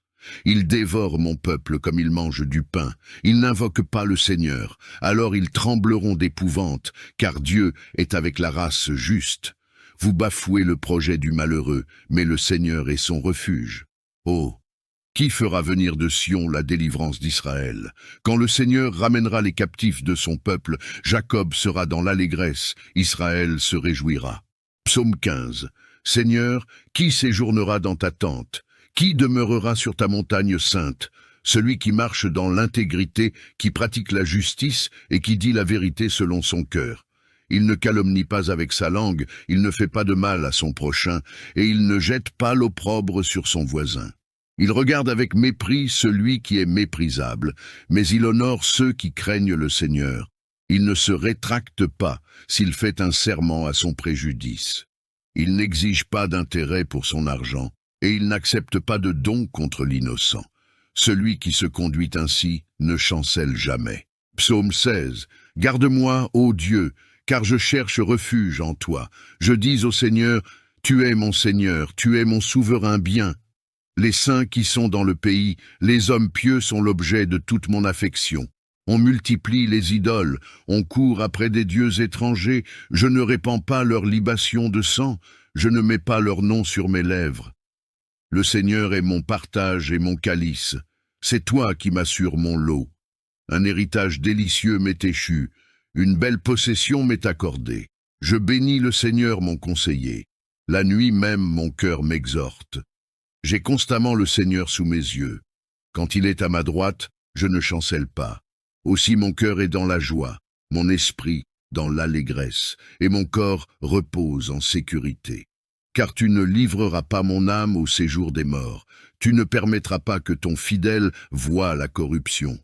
Ils dévorent mon peuple comme ils mangent du pain. Ils n'invoquent pas le Seigneur. Alors ils trembleront d'épouvante, car Dieu est avec la race juste. Vous bafouez le projet du malheureux, mais le Seigneur est son refuge. Oh! Qui fera venir de Sion la délivrance d'Israël? Quand le Seigneur ramènera les captifs de son peuple, Jacob sera dans l'allégresse, Israël se réjouira. Psaume 15. Seigneur, qui séjournera dans ta tente? Qui demeurera sur ta montagne sainte? Celui qui marche dans l'intégrité, qui pratique la justice et qui dit la vérité selon son cœur. Il ne calomnie pas avec sa langue, il ne fait pas de mal à son prochain, et il ne jette pas l'opprobre sur son voisin. Il regarde avec mépris celui qui est méprisable, mais il honore ceux qui craignent le Seigneur. Il ne se rétracte pas s'il fait un serment à son préjudice. Il n'exige pas d'intérêt pour son argent, et il n'accepte pas de don contre l'innocent. Celui qui se conduit ainsi ne chancelle jamais. Psaume 16. Garde-moi, ô Dieu, car je cherche refuge en toi. Je dis au Seigneur, tu es mon Seigneur, tu es mon souverain bien. Les saints qui sont dans le pays, les hommes pieux sont l'objet de toute mon affection. On multiplie les idoles, on court après des dieux étrangers, je ne répands pas leur libation de sang, je ne mets pas leur nom sur mes lèvres. Le Seigneur est mon partage et mon calice. C'est toi qui m'assures mon lot. Un héritage délicieux m'est échu, une belle possession m'est accordée. Je bénis le Seigneur mon conseiller. La nuit même mon cœur m'exhorte. J'ai constamment le Seigneur sous mes yeux. Quand il est à ma droite, je ne chancelle pas. Aussi mon cœur est dans la joie, mon esprit dans l'allégresse, et mon corps repose en sécurité. Car tu ne livreras pas mon âme au séjour des morts, tu ne permettras pas que ton fidèle voie la corruption.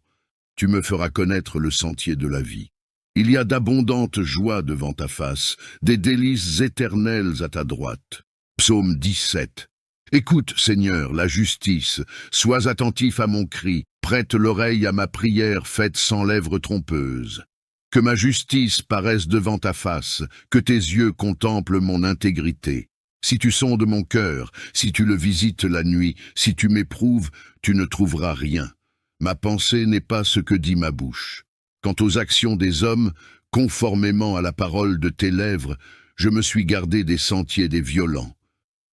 Tu me feras connaître le sentier de la vie. Il y a d'abondantes joies devant ta face, des délices éternelles à ta droite. Psaume 17. Écoute, Seigneur, la justice, sois attentif à mon cri, prête l'oreille à ma prière faite sans lèvres trompeuses. Que ma justice paraisse devant ta face, que tes yeux contemplent mon intégrité. Si tu sondes mon cœur, si tu le visites la nuit, si tu m'éprouves, tu ne trouveras rien. Ma pensée n'est pas ce que dit ma bouche. Quant aux actions des hommes, conformément à la parole de tes lèvres, je me suis gardé des sentiers des violents.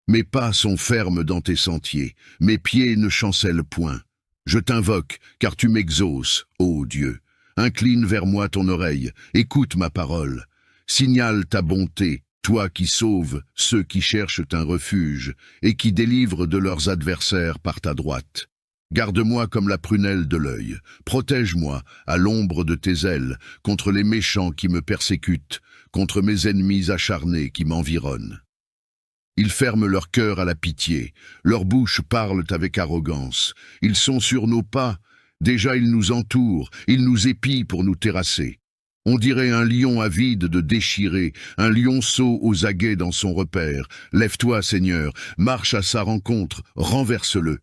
Mes pas sont fermes dans tes sentiers, mes pieds ne chancellent point. Je t'invoque, car tu m'exauces, ô Dieu. Incline vers moi ton oreille, écoute ma parole. Signale ta bonté, toi qui sauves ceux qui cherchent un refuge et qui délivres de leurs adversaires par ta droite. Garde-moi comme la prunelle de l'œil, protège-moi à l'ombre de tes ailes contre les méchants qui me persécutent, contre mes ennemis acharnés qui m'environnent. Ils ferment leur cœur à la pitié, leurs bouches parlent avec arrogance, ils sont sur nos pas, déjà ils nous entourent, ils nous épient pour nous terrasser. On dirait un lion avide de déchirer, un lionceau aux aguets dans son repère. Lève-toi, Seigneur, marche à sa rencontre, renverse-le.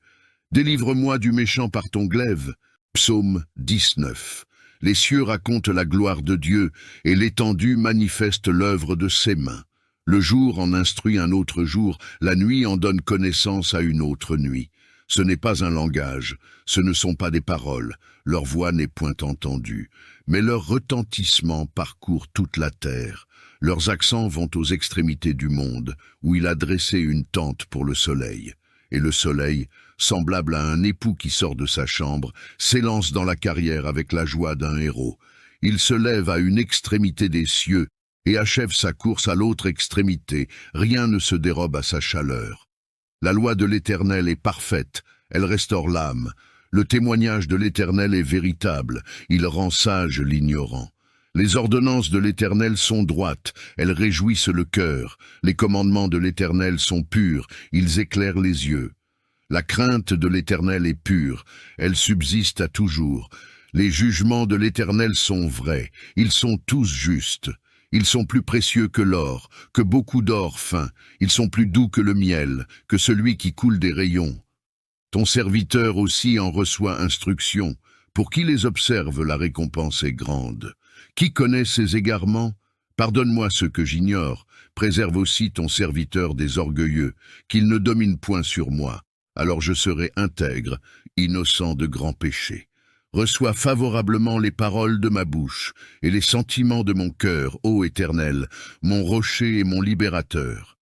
Délivre-moi du méchant par ton glaive. Psaume 19. Les cieux racontent la gloire de Dieu, et l'étendue manifeste l'œuvre de ses mains. Le jour en instruit un autre jour, la nuit en donne connaissance à une autre nuit. Ce n'est pas un langage, ce ne sont pas des paroles, leur voix n'est point entendue, mais leur retentissement parcourt toute la terre. Leurs accents vont aux extrémités du monde, où il a dressé une tente pour le soleil. Et le soleil, semblable à un époux qui sort de sa chambre, s'élance dans la carrière avec la joie d'un héros. Il se lève à une extrémité des cieux et achève sa course à l'autre extrémité. Rien ne se dérobe à sa chaleur. La loi de l'Éternel est parfaite, elle restaure l'âme. Le témoignage de l'Éternel est véritable, il rend sage l'ignorant. Les ordonnances de l'Éternel sont droites, elles réjouissent le cœur. Les commandements de l'Éternel sont purs, ils éclairent les yeux. La crainte de l'Éternel est pure, elle subsiste à toujours. Les jugements de l'Éternel sont vrais, ils sont tous justes. Ils sont plus précieux que l'or, que beaucoup d'or fin. Ils sont plus doux que le miel, que celui qui coule des rayons. Ton serviteur aussi en reçoit instruction. Pour qui les observe, la récompense est grande. Qui connaît ses égarements? Pardonne-moi ce que j'ignore. Préserve aussi ton serviteur des orgueilleux, qu'il ne domine point sur moi. Alors je serai intègre, innocent de grands péchés. Reçois favorablement les paroles de ma bouche et les sentiments de mon cœur, ô Éternel, mon rocher et mon libérateur.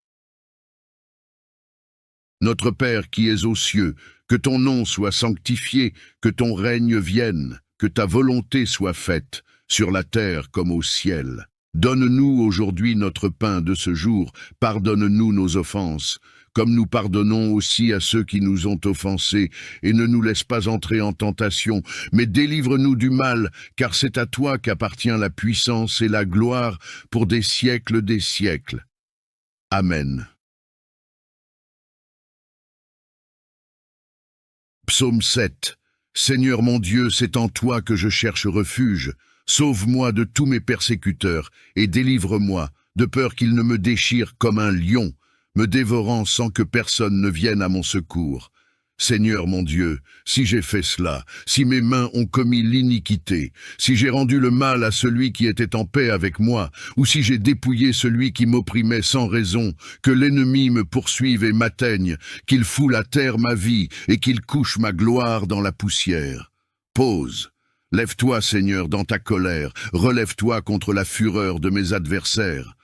Notre Père qui es aux cieux, que ton nom soit sanctifié, que ton règne vienne, que ta volonté soit faite, sur la terre comme au ciel. Donne-nous aujourd'hui notre pain de ce jour, pardonne-nous nos offenses, comme nous pardonnons aussi à ceux qui nous ont offensés, et ne nous laisse pas entrer en tentation, mais délivre-nous du mal, car c'est à toi qu'appartient la puissance et la gloire pour des siècles des siècles. Amen. Psaume 7. Seigneur mon Dieu, c'est en toi que je cherche refuge. Sauve-moi de tous mes persécuteurs, et délivre-moi, de peur qu'ils ne me déchirent comme un lion, me dévorant sans que personne ne vienne à mon secours. Seigneur mon Dieu, si j'ai fait cela, si mes mains ont commis l'iniquité, si j'ai rendu le mal à celui qui était en paix avec moi, ou si j'ai dépouillé celui qui m'opprimait sans raison, que l'ennemi me poursuive et m'atteigne, qu'il foule à terre ma vie et qu'il couche ma gloire dans la poussière. Pause. Lève-toi, Seigneur, dans ta colère, relève-toi contre la fureur de mes adversaires.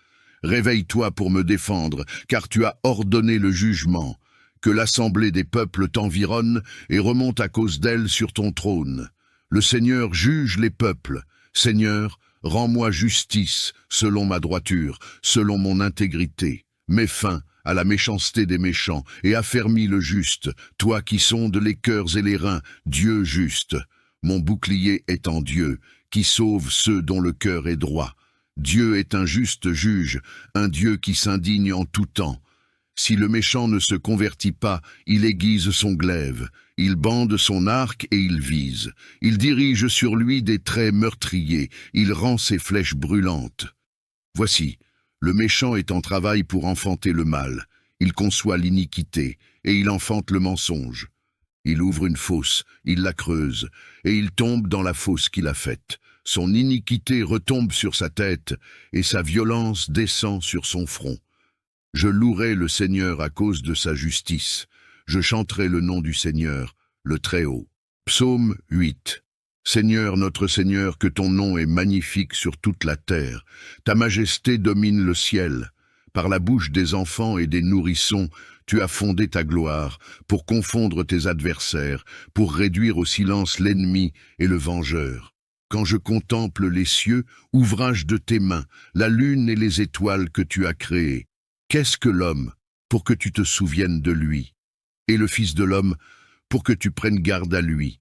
Réveille-toi pour me défendre, car tu as ordonné le jugement. Que l'assemblée des peuples t'environne et remonte à cause d'elle sur ton trône. Le Seigneur juge les peuples. Seigneur, rends-moi justice selon ma droiture, selon mon intégrité. Mets fin à la méchanceté des méchants et affermis le juste, toi qui sondes les cœurs et les reins, Dieu juste. Mon bouclier est en Dieu, qui sauve ceux dont le cœur est droit. Dieu est un juste juge, un Dieu qui s'indigne en tout temps. Si le méchant ne se convertit pas, il aiguise son glaive, il bande son arc et il vise. Il dirige sur lui des traits meurtriers, il rend ses flèches brûlantes. Voici, le méchant est en travail pour enfanter le mal. Il conçoit l'iniquité et il enfante le mensonge. Il ouvre une fosse, il la creuse, et il tombe dans la fosse qu'il a faite. Son iniquité retombe sur sa tête, et sa violence descend sur son front. Je louerai le Seigneur à cause de sa justice. Je chanterai le nom du Seigneur, le Très-Haut. Psaume 8. Seigneur, notre Seigneur, que ton nom est magnifique sur toute la terre. Ta majesté domine le ciel. Par la bouche des enfants et des nourrissons, tu as fondé ta gloire, pour confondre tes adversaires, pour réduire au silence l'ennemi et le vengeur. Quand je contemple les cieux, ouvrage de tes mains, la lune et les étoiles que tu as créées, qu'est-ce que l'homme, pour que tu te souviennes de lui, et le Fils de l'homme, pour que tu prennes garde à lui?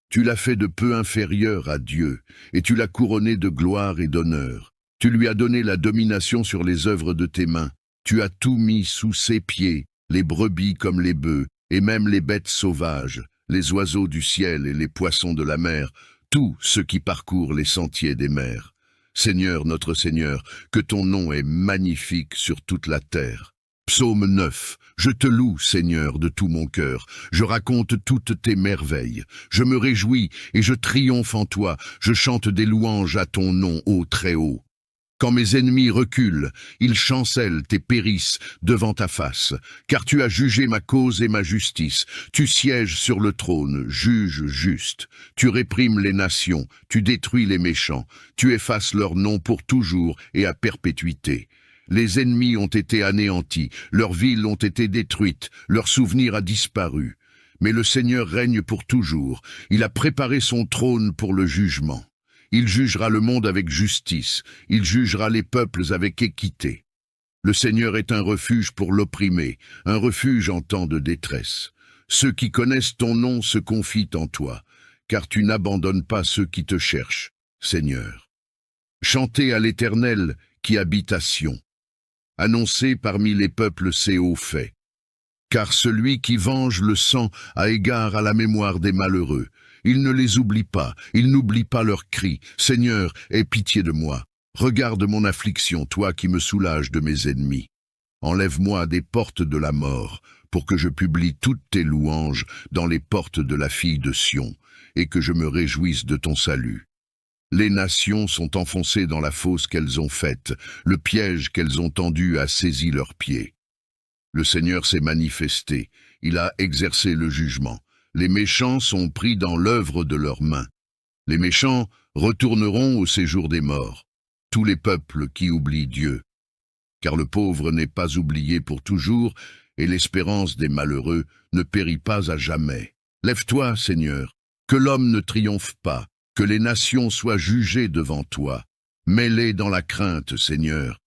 Tu l'as fait de peu inférieur à Dieu, et tu l'as couronné de gloire et d'honneur. Tu lui as donné la domination sur les œuvres de tes mains. Tu as tout mis sous ses pieds, les brebis comme les bœufs, et même les bêtes sauvages, les oiseaux du ciel et les poissons de la mer, tous ceux qui parcourent les sentiers des mers. Seigneur, notre Seigneur, que ton nom est magnifique sur toute la terre. Psaume 9. Je te loue, Seigneur, de tout mon cœur. Je raconte toutes tes merveilles. Je me réjouis et je triomphe en toi. Je chante des louanges à ton nom, ô Très-Haut. Quand mes ennemis reculent, ils chancellent et périssent devant ta face, car tu as jugé ma cause et ma justice. Tu sièges sur le trône, juge juste. Tu réprimes les nations, tu détruis les méchants. Tu effaces leur nom pour toujours et à perpétuité. Les ennemis ont été anéantis, leurs villes ont été détruites, leur souvenir a disparu. Mais le Seigneur règne pour toujours. Il a préparé son trône pour le jugement. Il jugera le monde avec justice, il jugera les peuples avec équité. Le Seigneur est un refuge pour l'opprimé, un refuge en temps de détresse. Ceux qui connaissent ton nom se confient en toi, car tu n'abandonnes pas ceux qui te cherchent, Seigneur. Chantez à l'Éternel qui habite à Sion. Annoncez parmi les peuples ses hauts faits. Car celui qui venge le sang a égard à la mémoire des malheureux. Il ne les oublie pas, il n'oublie pas leurs cris. Seigneur, aie pitié de moi. Regarde mon affliction, toi qui me soulages de mes ennemis. Enlève-moi des portes de la mort, pour que je publie toutes tes louanges dans les portes de la fille de Sion, et que je me réjouisse de ton salut. Les nations sont enfoncées dans la fosse qu'elles ont faite, le piège qu'elles ont tendu a saisi leurs pieds. Le Seigneur s'est manifesté, il a exercé le jugement. Les méchants sont pris dans l'œuvre de leurs mains. Les méchants retourneront au séjour des morts, tous les peuples qui oublient Dieu. Car le pauvre n'est pas oublié pour toujours, et l'espérance des malheureux ne périt pas à jamais. Lève-toi, Seigneur, que l'homme ne triomphe pas, que les nations soient jugées devant toi. Mets-les dans la crainte, Seigneur,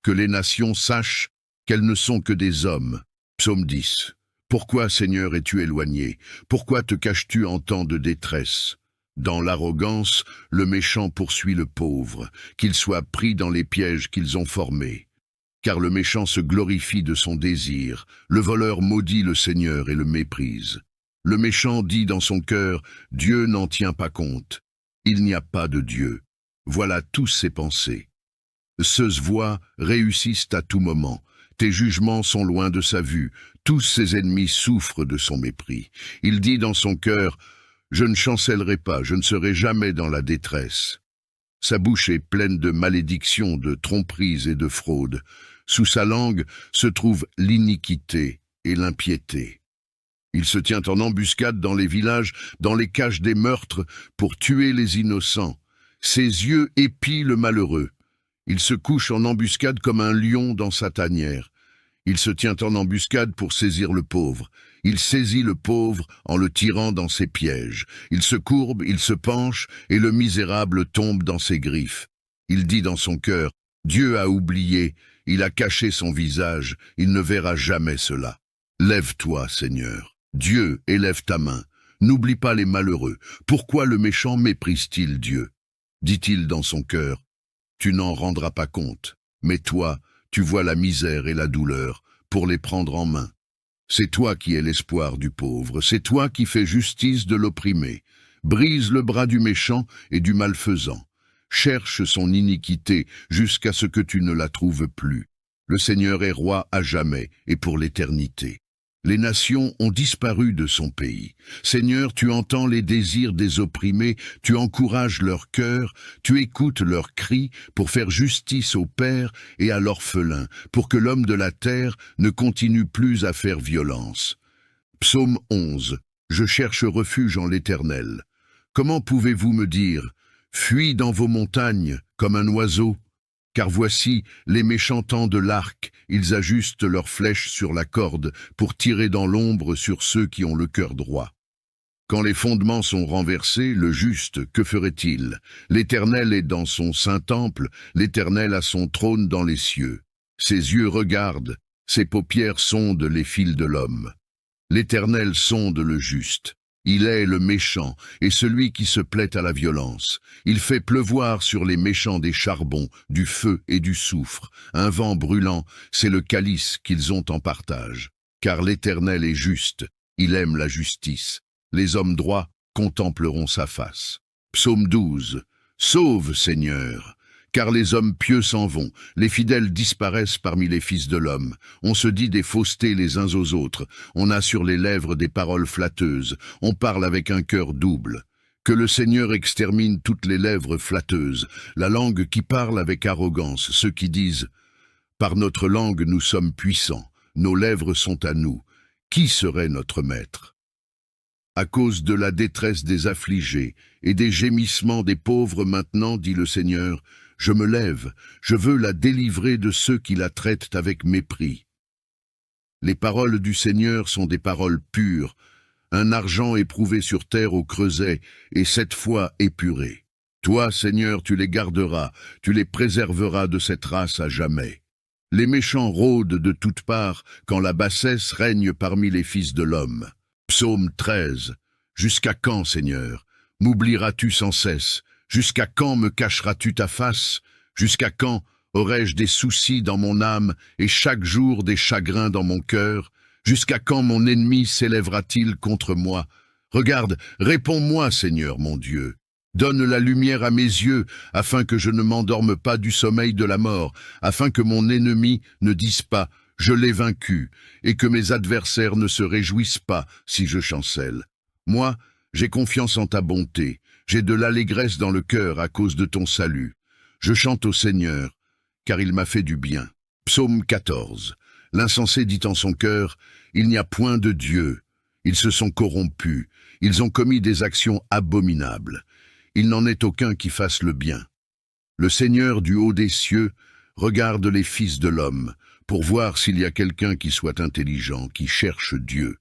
que les nations sachent qu'elles ne sont que des hommes. Psaume 10. Pourquoi, Seigneur, es-tu éloigné? Pourquoi te caches-tu en temps de détresse? Dans l'arrogance, le méchant poursuit le pauvre, qu'il soit pris dans les pièges qu'ils ont formés. Car le méchant se glorifie de son désir, le voleur maudit le Seigneur et le méprise. Le méchant dit dans son cœur, Dieu n'en tient pas compte. Il n'y a pas de Dieu. Voilà tous ses pensées. Ses voies réussissent à tout moment. Tes jugements sont loin de sa vue. Tous ses ennemis souffrent de son mépris. Il dit dans son cœur, « Je ne chancellerai pas, je ne serai jamais dans la détresse. » Sa bouche est pleine de malédictions, de tromperies et de fraudes. Sous sa langue se trouve l'iniquité et l'impiété. Il se tient en embuscade dans les villages, dans les caches des meurtres, pour tuer les innocents. Ses yeux épient le malheureux. Il se couche en embuscade comme un lion dans sa tanière. Il se tient en embuscade pour saisir le pauvre. Il saisit le pauvre en le tirant dans ses pièges. Il se courbe, il se penche, et le misérable tombe dans ses griffes. Il dit dans son cœur, « Dieu a oublié, il a caché son visage, il ne verra jamais cela. » Lève-toi, Seigneur. Dieu, élève ta main. N'oublie pas les malheureux. Pourquoi le méchant méprise-t-il Dieu? Dit-il dans son cœur, « Tu n'en rendras pas compte, mais toi, tu vois la misère et la douleur pour les prendre en main. C'est toi qui es l'espoir du pauvre, c'est toi qui fais justice de l'opprimé. Brise le bras du méchant et du malfaisant. Cherche son iniquité jusqu'à ce que tu ne la trouves plus. Le Seigneur est roi à jamais et pour l'éternité. Les nations ont disparu de son pays. Seigneur, tu entends les désirs des opprimés, tu encourages leur cœur, tu écoutes leurs cris pour faire justice au père et à l'orphelin, pour que l'homme de la terre ne continue plus à faire violence. Psaume 11. Je cherche refuge en l'Éternel. Comment pouvez-vous me dire, fuis dans vos montagnes comme un oiseau? Car voici, les méchants tendent l'arc, ils ajustent leurs flèches sur la corde pour tirer dans l'ombre sur ceux qui ont le cœur droit. Quand les fondements sont renversés, le juste, que ferait-il? L'Éternel est dans son saint temple, l'Éternel a son trône dans les cieux. Ses yeux regardent, ses paupières sondent les fils de l'homme. L'Éternel sonde le juste. Il est le méchant et celui qui se plaît à la violence. Il fait pleuvoir sur les méchants des charbons, du feu et du soufre. Un vent brûlant, c'est le calice qu'ils ont en partage. Car l'Éternel est juste, il aime la justice. Les hommes droits contempleront sa face. Psaume 12. Sauve, Seigneur! Car les hommes pieux s'en vont, les fidèles disparaissent parmi les fils de l'homme. On se dit des faussetés les uns aux autres, on a sur les lèvres des paroles flatteuses, on parle avec un cœur double. Que le Seigneur extermine toutes les lèvres flatteuses, la langue qui parle avec arrogance, ceux qui disent « Par notre langue nous sommes puissants, nos lèvres sont à nous. Qui serait notre maître ?» À cause de la détresse des affligés et des gémissements des pauvres maintenant, dit le Seigneur, je me lève, je veux la délivrer de ceux qui la traitent avec mépris. Les paroles du Seigneur sont des paroles pures, un argent éprouvé sur terre au creuset et 7 fois épuré. Toi, Seigneur, tu les garderas, tu les préserveras de cette race à jamais. Les méchants rôdent de toutes parts quand la bassesse règne parmi les fils de l'homme. Psaume 13. Jusqu'à quand, Seigneur, m'oublieras-tu sans cesse? Jusqu'à quand me cacheras-tu ta face? Jusqu'à quand aurai-je des soucis dans mon âme et chaque jour des chagrins dans mon cœur? Jusqu'à quand mon ennemi s'élèvera-t-il contre moi? Regarde, réponds-moi, Seigneur mon Dieu. Donne la lumière à mes yeux, afin que je ne m'endorme pas du sommeil de la mort, afin que mon ennemi ne dise pas « Je l'ai vaincu » et que mes adversaires ne se réjouissent pas si je chancelle. Moi, j'ai confiance en ta bonté. J'ai de l'allégresse dans le cœur à cause de ton salut. Je chante au Seigneur, car il m'a fait du bien. Psaume 14. L'insensé dit en son cœur, « Il n'y a point de Dieu. » Ils se sont corrompus. Ils ont commis des actions abominables. Il n'en est aucun qui fasse le bien. Le Seigneur du haut des cieux regarde les fils de l'homme pour voir s'il y a quelqu'un qui soit intelligent, qui cherche Dieu.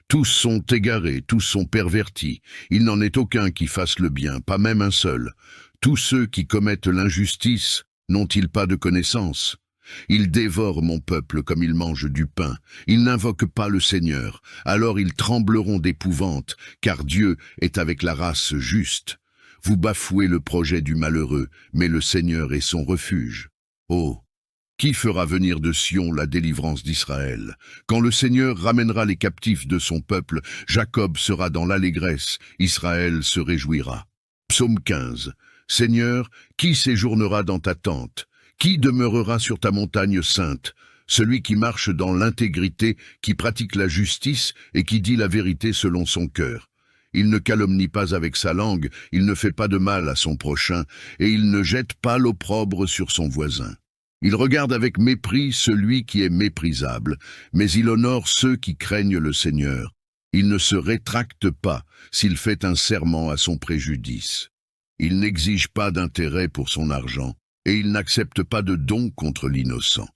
Tous sont égarés, tous sont pervertis. Il n'en est aucun qui fasse le bien, pas même un seul. Tous ceux qui commettent l'injustice n'ont-ils pas de connaissance? Ils dévorent mon peuple comme ils mangent du pain. Ils n'invoquent pas le Seigneur. Alors ils trembleront d'épouvante, car Dieu est avec la race juste. Vous bafouez le projet du malheureux, mais le Seigneur est son refuge. Oh! Qui fera venir de Sion la délivrance d'Israël? Quand le Seigneur ramènera les captifs de son peuple, Jacob sera dans l'allégresse, Israël se réjouira. Psaume 15. Seigneur, qui séjournera dans ta tente? Qui demeurera sur ta montagne sainte? Celui qui marche dans l'intégrité, qui pratique la justice et qui dit la vérité selon son cœur. Il ne calomnie pas avec sa langue, il ne fait pas de mal à son prochain, et il ne jette pas l'opprobre sur son voisin. Il regarde avec mépris celui qui est méprisable, mais il honore ceux qui craignent le Seigneur. Il ne se rétracte pas s'il fait un serment à son préjudice. Il n'exige pas d'intérêt pour son argent, et il n'accepte pas de don contre l'innocent.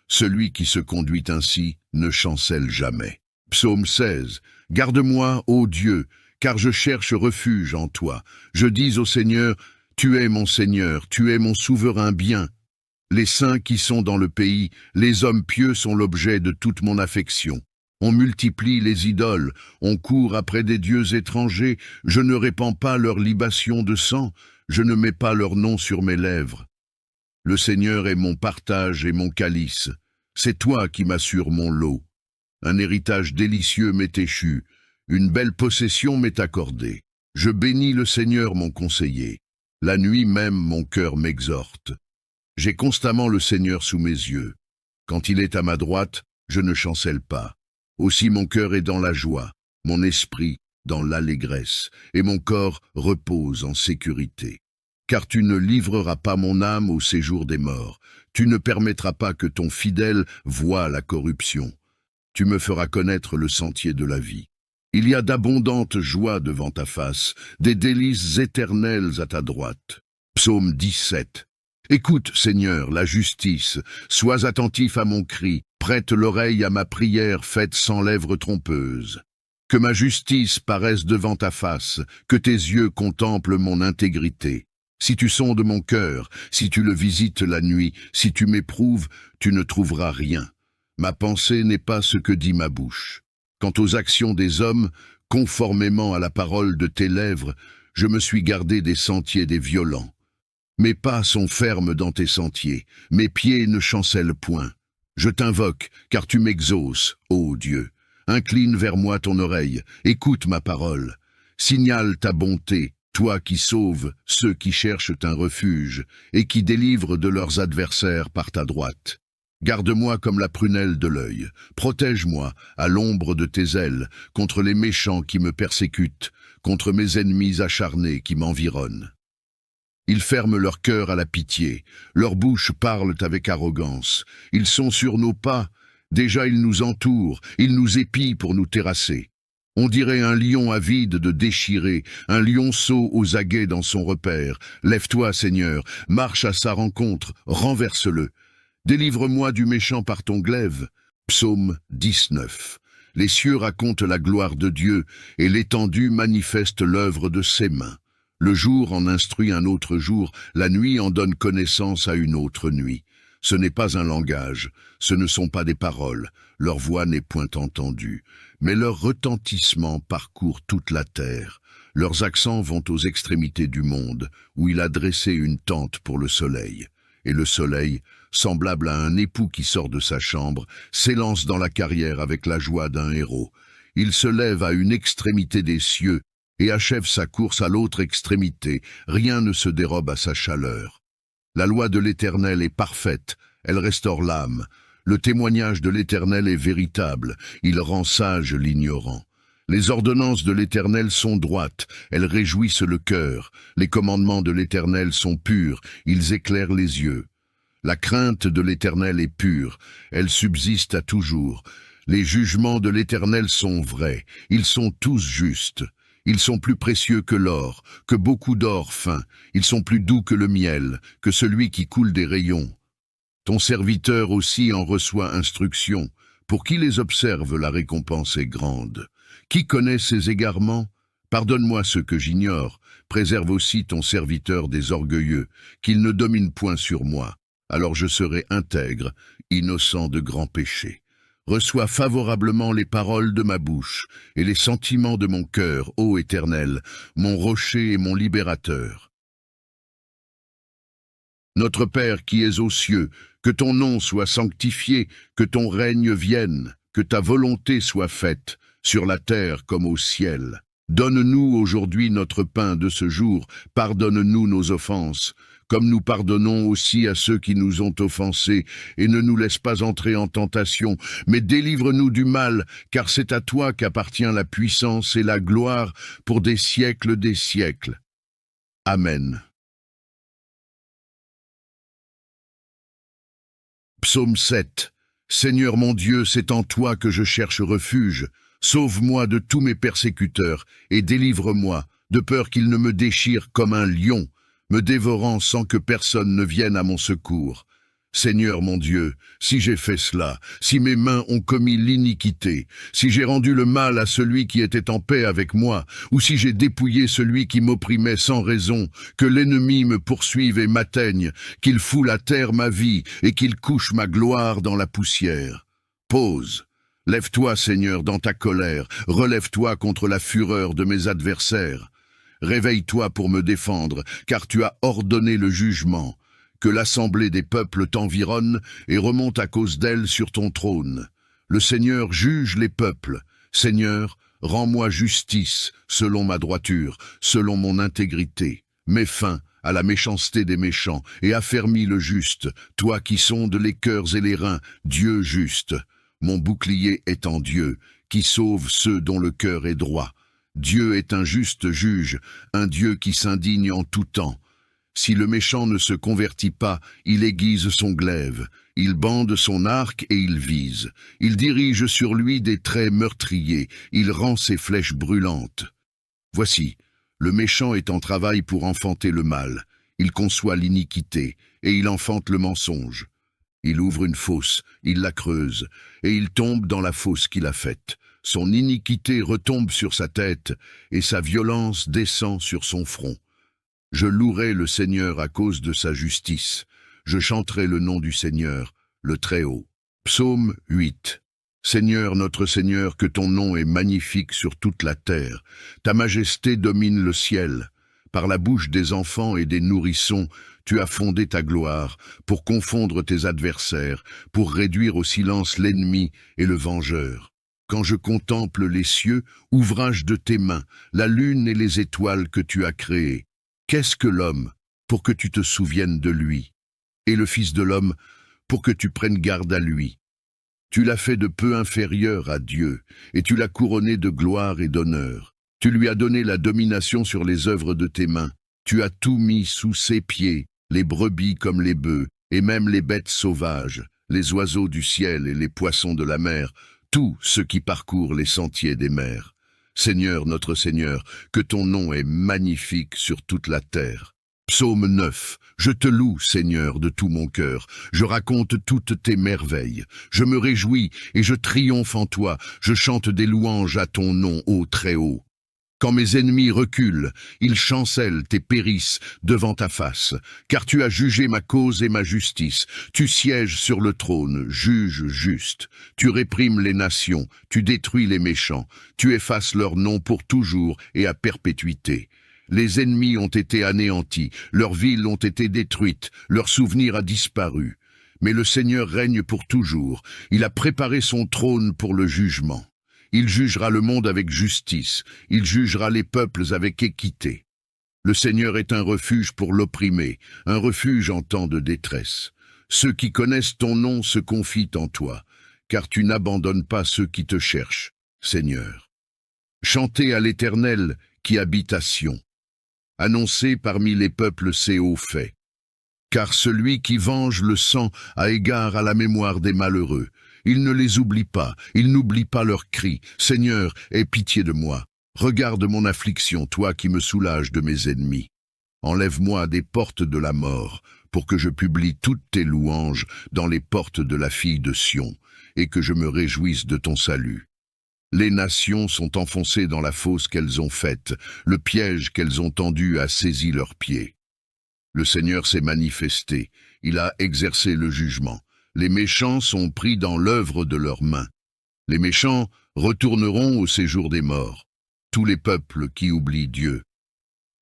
Celui qui se conduit ainsi ne chancelle jamais. Psaume 16. Garde-moi, ô Dieu, car je cherche refuge en toi. Je dis au Seigneur, tu es mon Seigneur, tu es mon souverain bien. Les saints qui sont dans le pays, les hommes pieux sont l'objet de toute mon affection. On multiplie les idoles, on court après des dieux étrangers, je ne répands pas leur libation de sang, je ne mets pas leur nom sur mes lèvres. Le Seigneur est mon partage et mon calice, c'est toi qui m'assures mon lot. Un héritage délicieux m'est échu, une belle possession m'est accordée. Je bénis le Seigneur mon conseiller, la nuit même mon cœur m'exhorte. J'ai constamment le Seigneur sous mes yeux. Quand il est à ma droite, je ne chancelle pas. Aussi mon cœur est dans la joie, mon esprit dans l'allégresse, et mon corps repose en sécurité. Car tu ne livreras pas mon âme au séjour des morts, tu ne permettras pas que ton fidèle voie la corruption. Tu me feras connaître le sentier de la vie. Il y a d'abondantes joies devant ta face, des délices éternelles à ta droite. Psaume 17. Écoute, Seigneur, la justice, sois attentif à mon cri, prête l'oreille à ma prière faite sans lèvres trompeuses. Que ma justice paraisse devant ta face, que tes yeux contemplent mon intégrité. Si tu sondes mon cœur, si tu le visites la nuit, si tu m'éprouves, tu ne trouveras rien. Ma pensée n'est pas ce que dit ma bouche. Quant aux actions des hommes, conformément à la parole de tes lèvres, je me suis gardé des sentiers des violents. Mes pas sont fermes dans tes sentiers, mes pieds ne chancellent point. Je t'invoque, car tu m'exauces, ô Dieu. Incline vers moi ton oreille, écoute ma parole. Signale ta bonté, toi qui sauves ceux qui cherchent un refuge et qui délivrent de leurs adversaires par ta droite. Garde-moi comme la prunelle de l'œil, protège-moi à l'ombre de tes ailes contre les méchants qui me persécutent, contre mes ennemis acharnés qui m'environnent. Ils ferment leur cœur à la pitié, leurs bouches parlent avec arrogance. Ils sont sur nos pas, déjà ils nous entourent, ils nous épient pour nous terrasser. On dirait un lion avide de déchirer, un lionceau aux aguets dans son repère. Lève-toi, Seigneur, marche à sa rencontre, renverse-le. Délivre-moi du méchant par ton glaive. Psaume 19. Les cieux racontent la gloire de Dieu, et l'étendue manifeste l'œuvre de ses mains. Le jour en instruit un autre jour, la nuit en donne connaissance à une autre nuit. Ce n'est pas un langage, ce ne sont pas des paroles, leur voix n'est point entendue, mais leur retentissement parcourt toute la terre. Leurs accents vont aux extrémités du monde, où il a dressé une tente pour le soleil. Et le soleil, semblable à un époux qui sort de sa chambre, s'élance dans la carrière avec la joie d'un héros. Il se lève à une extrémité des cieux, et achève sa course à l'autre extrémité, rien ne se dérobe à sa chaleur. La loi de l'Éternel est parfaite, elle restaure l'âme. Le témoignage de l'Éternel est véritable, il rend sage l'ignorant. Les ordonnances de l'Éternel sont droites, elles réjouissent le cœur. Les commandements de l'Éternel sont purs, ils éclairent les yeux. La crainte de l'Éternel est pure, elle subsiste à toujours. Les jugements de l'Éternel sont vrais, ils sont tous justes. Ils sont plus précieux que l'or, que beaucoup d'or fin. Ils sont plus doux que le miel, que celui qui coule des rayons. Ton serviteur aussi en reçoit instruction. Pour qui les observe, la récompense est grande. Qui connaît ses égarements? Pardonne-moi ce que j'ignore. Préserve aussi ton serviteur des orgueilleux, qu'il ne domine point sur moi. Alors je serai intègre, innocent de grands péchés. Reçois favorablement les paroles de ma bouche et les sentiments de mon cœur, ô Éternel, mon rocher et mon libérateur. Notre Père qui es aux cieux, que ton nom soit sanctifié, que ton règne vienne, que ta volonté soit faite, sur la terre comme au ciel. Donne-nous aujourd'hui notre pain de ce jour, pardonne-nous nos offenses, comme nous pardonnons aussi à ceux qui nous ont offensés, et ne nous laisse pas entrer en tentation, mais délivre-nous du mal, car c'est à toi qu'appartient la puissance et la gloire pour des siècles des siècles. Amen. Psaume 7. Seigneur mon Dieu, c'est en toi que je cherche refuge. Sauve-moi de tous mes persécuteurs, et délivre-moi, de peur qu'ils ne me déchirent comme un lion, me dévorant sans que personne ne vienne à mon secours. Seigneur mon Dieu, si j'ai fait cela, si mes mains ont commis l'iniquité, si j'ai rendu le mal à celui qui était en paix avec moi, ou si j'ai dépouillé celui qui m'opprimait sans raison, que l'ennemi me poursuive et m'atteigne, qu'il foule à terre ma vie et qu'il couche ma gloire dans la poussière. Pause. Lève-toi, Seigneur, dans ta colère, relève-toi contre la fureur de mes adversaires. Réveille-toi pour me défendre, car tu as ordonné le jugement. Que l'assemblée des peuples t'environne et remonte à cause d'elle sur ton trône. Le Seigneur juge les peuples. Seigneur, rends-moi justice selon ma droiture, selon mon intégrité. Mets fin à la méchanceté des méchants et affermis le juste, toi qui sondes les cœurs et les reins, Dieu juste. Mon bouclier est en Dieu, qui sauve ceux dont le cœur est droit. Dieu est un juste juge, un Dieu qui s'indigne en tout temps. Si le méchant ne se convertit pas, il aiguise son glaive, il bande son arc et il vise. Il dirige sur lui des traits meurtriers, il rend ses flèches brûlantes. Voici, le méchant est en travail pour enfanter le mal. Il conçoit l'iniquité et il enfante le mensonge. Il ouvre une fosse, il la creuse, et il tombe dans la fosse qu'il a faite. Son iniquité retombe sur sa tête, et sa violence descend sur son front. Je louerai le Seigneur à cause de sa justice. Je chanterai le nom du Seigneur, le Très-Haut. Psaume 8. Seigneur, notre Seigneur, que ton nom est magnifique sur toute la terre. Ta majesté domine le ciel. Par la bouche des enfants et des nourrissons, tu as fondé ta gloire, pour confondre tes adversaires, pour réduire au silence l'ennemi et le vengeur. Quand je contemple les cieux, ouvrage de tes mains, la lune et les étoiles que tu as créées, qu'est-ce que l'homme, pour que tu te souviennes de lui, et le Fils de l'homme, pour que tu prennes garde à lui? Tu l'as fait de peu inférieur à Dieu, et tu l'as couronné de gloire et d'honneur. Tu lui as donné la domination sur les œuvres de tes mains. Tu as tout mis sous ses pieds, les brebis comme les bœufs, et même les bêtes sauvages, les oiseaux du ciel et les poissons de la mer, tout ce qui parcourt les sentiers des mers. Seigneur, notre Seigneur, que ton nom est magnifique sur toute la terre. Psaume 9. Je te loue, Seigneur, de tout mon cœur. Je raconte toutes tes merveilles. Je me réjouis et je triomphe en toi. Je chante des louanges à ton nom, ô Très-Haut. Quand mes ennemis reculent, ils chancellent et périssent devant ta face, car tu as jugé ma cause et ma justice. Tu sièges sur le trône, juge juste. Tu réprimes les nations, tu détruis les méchants. Tu effaces leur nom pour toujours et à perpétuité. Les ennemis ont été anéantis, leurs villes ont été détruites, leur souvenir a disparu. Mais le Seigneur règne pour toujours. Il a préparé son trône pour le jugement. Il jugera le monde avec justice, il jugera les peuples avec équité. Le Seigneur est un refuge pour l'opprimé, un refuge en temps de détresse. Ceux qui connaissent ton nom se confient en toi, car tu n'abandonnes pas ceux qui te cherchent, Seigneur. Chantez à l'Éternel qui habite à Sion. Annoncez parmi les peuples ses hauts faits. Car celui qui venge le sang a égard à la mémoire des malheureux. Il ne les oublie pas, il n'oublie pas leurs cris. Seigneur, aie pitié de moi. Regarde mon affliction, toi qui me soulages de mes ennemis. Enlève-moi des portes de la mort, pour que je publie toutes tes louanges dans les portes de la fille de Sion, et que je me réjouisse de ton salut. Les nations sont enfoncées dans la fosse qu'elles ont faite, le piège qu'elles ont tendu a saisi leurs pieds. Le Seigneur s'est manifesté, il a exercé le jugement. Les méchants sont pris dans l'œuvre de leurs mains. Les méchants retourneront au séjour des morts, tous les peuples qui oublient Dieu.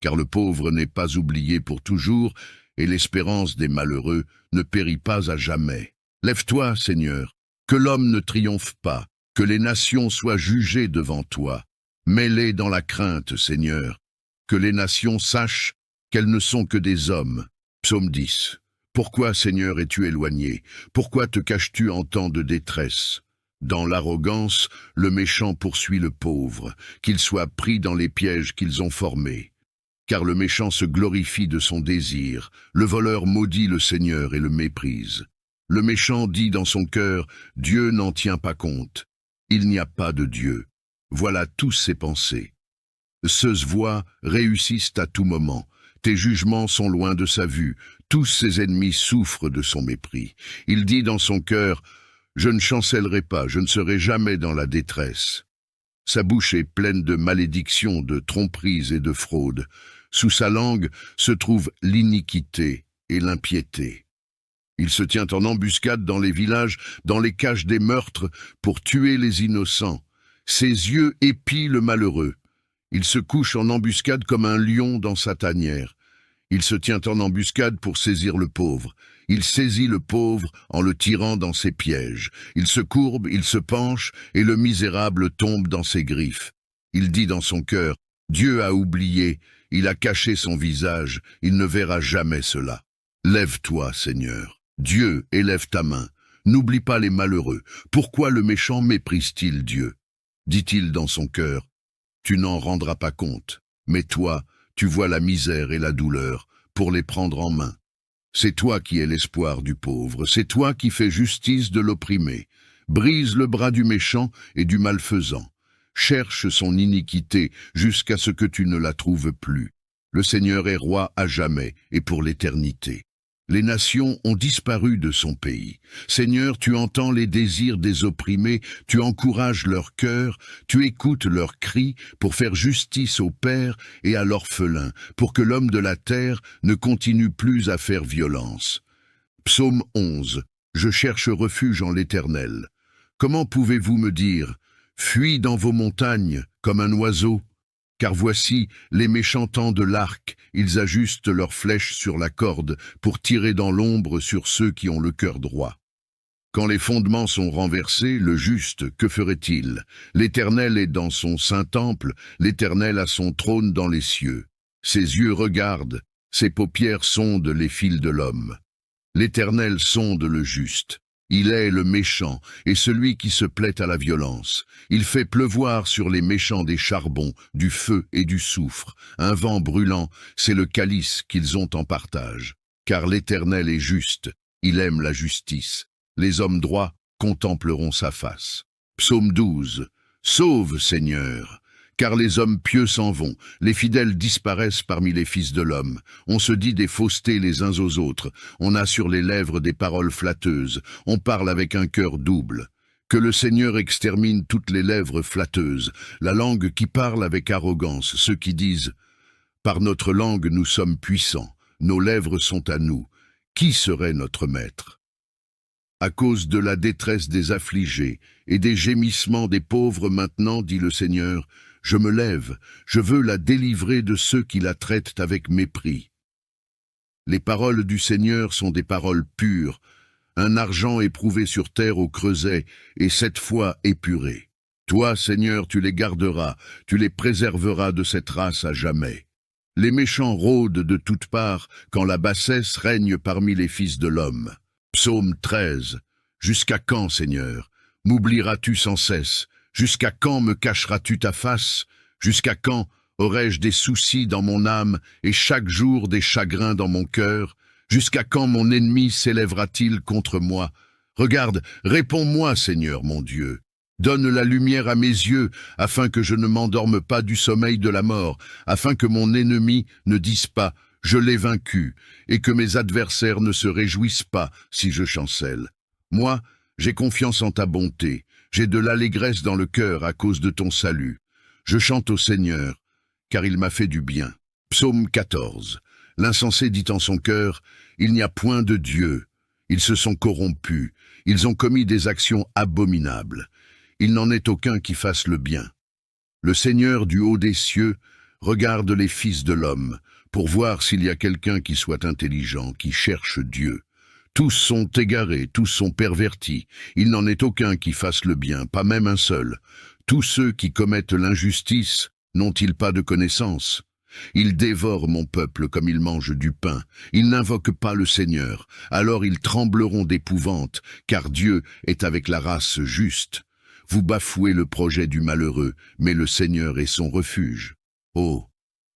Car le pauvre n'est pas oublié pour toujours, et l'espérance des malheureux ne périt pas à jamais. Lève-toi, Seigneur, que l'homme ne triomphe pas, que les nations soient jugées devant toi. Mets-les dans la crainte, Seigneur, que les nations sachent qu'elles ne sont que des hommes. Psaume 10. Pourquoi, Seigneur, es-tu éloigné? Pourquoi te caches-tu en temps de détresse? Dans l'arrogance, le méchant poursuit le pauvre, qu'il soit pris dans les pièges qu'ils ont formés. Car le méchant se glorifie de son désir, le voleur maudit le Seigneur et le méprise. Le méchant dit dans son cœur, Dieu n'en tient pas compte. Il n'y a pas de Dieu. Voilà tous ses pensées. Ceux voix réussissent à tout moment. Tes jugements sont loin de sa vue, tous ses ennemis souffrent de son mépris. Il dit dans son cœur, « Je ne chancellerai pas, je ne serai jamais dans la détresse. » Sa bouche est pleine de malédictions, de tromperies et de fraudes. Sous sa langue se trouve l'iniquité et l'impiété. Il se tient en embuscade dans les villages, dans les caches des meurtres, pour tuer les innocents. Ses yeux épient le malheureux. Il se couche en embuscade comme un lion dans sa tanière. Il se tient en embuscade pour saisir le pauvre. Il saisit le pauvre en le tirant dans ses pièges. Il se courbe, il se penche, et le misérable tombe dans ses griffes. Il dit dans son cœur, « Dieu a oublié, il a caché son visage, il ne verra jamais cela. Lève-toi, Seigneur. Dieu, élève ta main. N'oublie pas les malheureux. Pourquoi le méchant méprise-t-il Dieu? Dit-il dans son cœur, « Tu n'en rendras pas compte, mais toi, tu vois la misère et la douleur pour les prendre en main. C'est toi qui es l'espoir du pauvre, c'est toi qui fais justice de l'opprimé. Brise le bras du méchant et du malfaisant. Cherche son iniquité jusqu'à ce que tu ne la trouves plus. Le Seigneur est roi à jamais et pour l'éternité. Les nations ont disparu de son pays. Seigneur, tu entends les désirs des opprimés, tu encourages leur cœur, tu écoutes leurs cris pour faire justice au père et à l'orphelin, pour que l'homme de la terre ne continue plus à faire violence. Psaume 11. Je cherche refuge en l'Éternel. Comment pouvez-vous me dire, fuis dans vos montagnes comme un oiseau? Car voici, les méchants tendent l'arc, ils ajustent leurs flèches sur la corde pour tirer dans l'ombre sur ceux qui ont le cœur droit. Quand les fondements sont renversés, le juste, que ferait-il? L'Éternel est dans son saint temple, l'Éternel a son trône dans les cieux. Ses yeux regardent, ses paupières sondent les fils de l'homme. L'Éternel sonde le juste. Il est le méchant et celui qui se plaît à la violence. Il fait pleuvoir sur les méchants des charbons, du feu et du soufre. Un vent brûlant, c'est le calice qu'ils ont en partage. Car l'Éternel est juste, il aime la justice. Les hommes droits contempleront sa face. Psaume 12. Sauve, Seigneur! Car les hommes pieux s'en vont, les fidèles disparaissent parmi les fils de l'homme. On se dit des faussetés les uns aux autres, on a sur les lèvres des paroles flatteuses, on parle avec un cœur double. Que le Seigneur extermine toutes les lèvres flatteuses, la langue qui parle avec arrogance, ceux qui disent « Par notre langue nous sommes puissants, nos lèvres sont à nous. Qui serait notre maître ?» À cause de la détresse des affligés et des gémissements des pauvres maintenant, dit le Seigneur, je me lève, je veux la délivrer de ceux qui la traitent avec mépris. Les paroles du Seigneur sont des paroles pures, un argent éprouvé sur terre au creuset et 7 fois épuré. Toi, Seigneur, tu les garderas, tu les préserveras de cette race à jamais. Les méchants rôdent de toutes parts quand la bassesse règne parmi les fils de l'homme. Psaume 13. Jusqu'à quand, Seigneur, m'oublieras-tu sans cesse? Jusqu'à quand me cacheras-tu ta face? Jusqu'à quand aurai-je des soucis dans mon âme et chaque jour des chagrins dans mon cœur? Jusqu'à quand mon ennemi s'élèvera-t-il contre moi? Regarde, réponds-moi, Seigneur mon Dieu. Donne la lumière à mes yeux, afin que je ne m'endorme pas du sommeil de la mort, afin que mon ennemi ne dise pas « Je l'ai vaincu » et que mes adversaires ne se réjouissent pas si je chancelle. Moi, j'ai confiance en ta bonté. J'ai de l'allégresse dans le cœur à cause de ton salut. Je chante au Seigneur, car il m'a fait du bien. Psaume 14. L'insensé dit en son cœur, « Il n'y a point de Dieu. » Ils se sont corrompus. Ils ont commis des actions abominables. Il n'en est aucun qui fasse le bien. Le Seigneur du haut des cieux regarde les fils de l'homme pour voir s'il y a quelqu'un qui soit intelligent, qui cherche Dieu. Tous sont égarés, tous sont pervertis. Il n'en est aucun qui fasse le bien, pas même un seul. Tous ceux qui commettent l'injustice n'ont-ils pas de connaissance? Ils dévorent mon peuple comme ils mangent du pain. Ils n'invoquent pas le Seigneur. Alors ils trembleront d'épouvante, car Dieu est avec la race juste. Vous bafouez le projet du malheureux, mais le Seigneur est son refuge. Oh!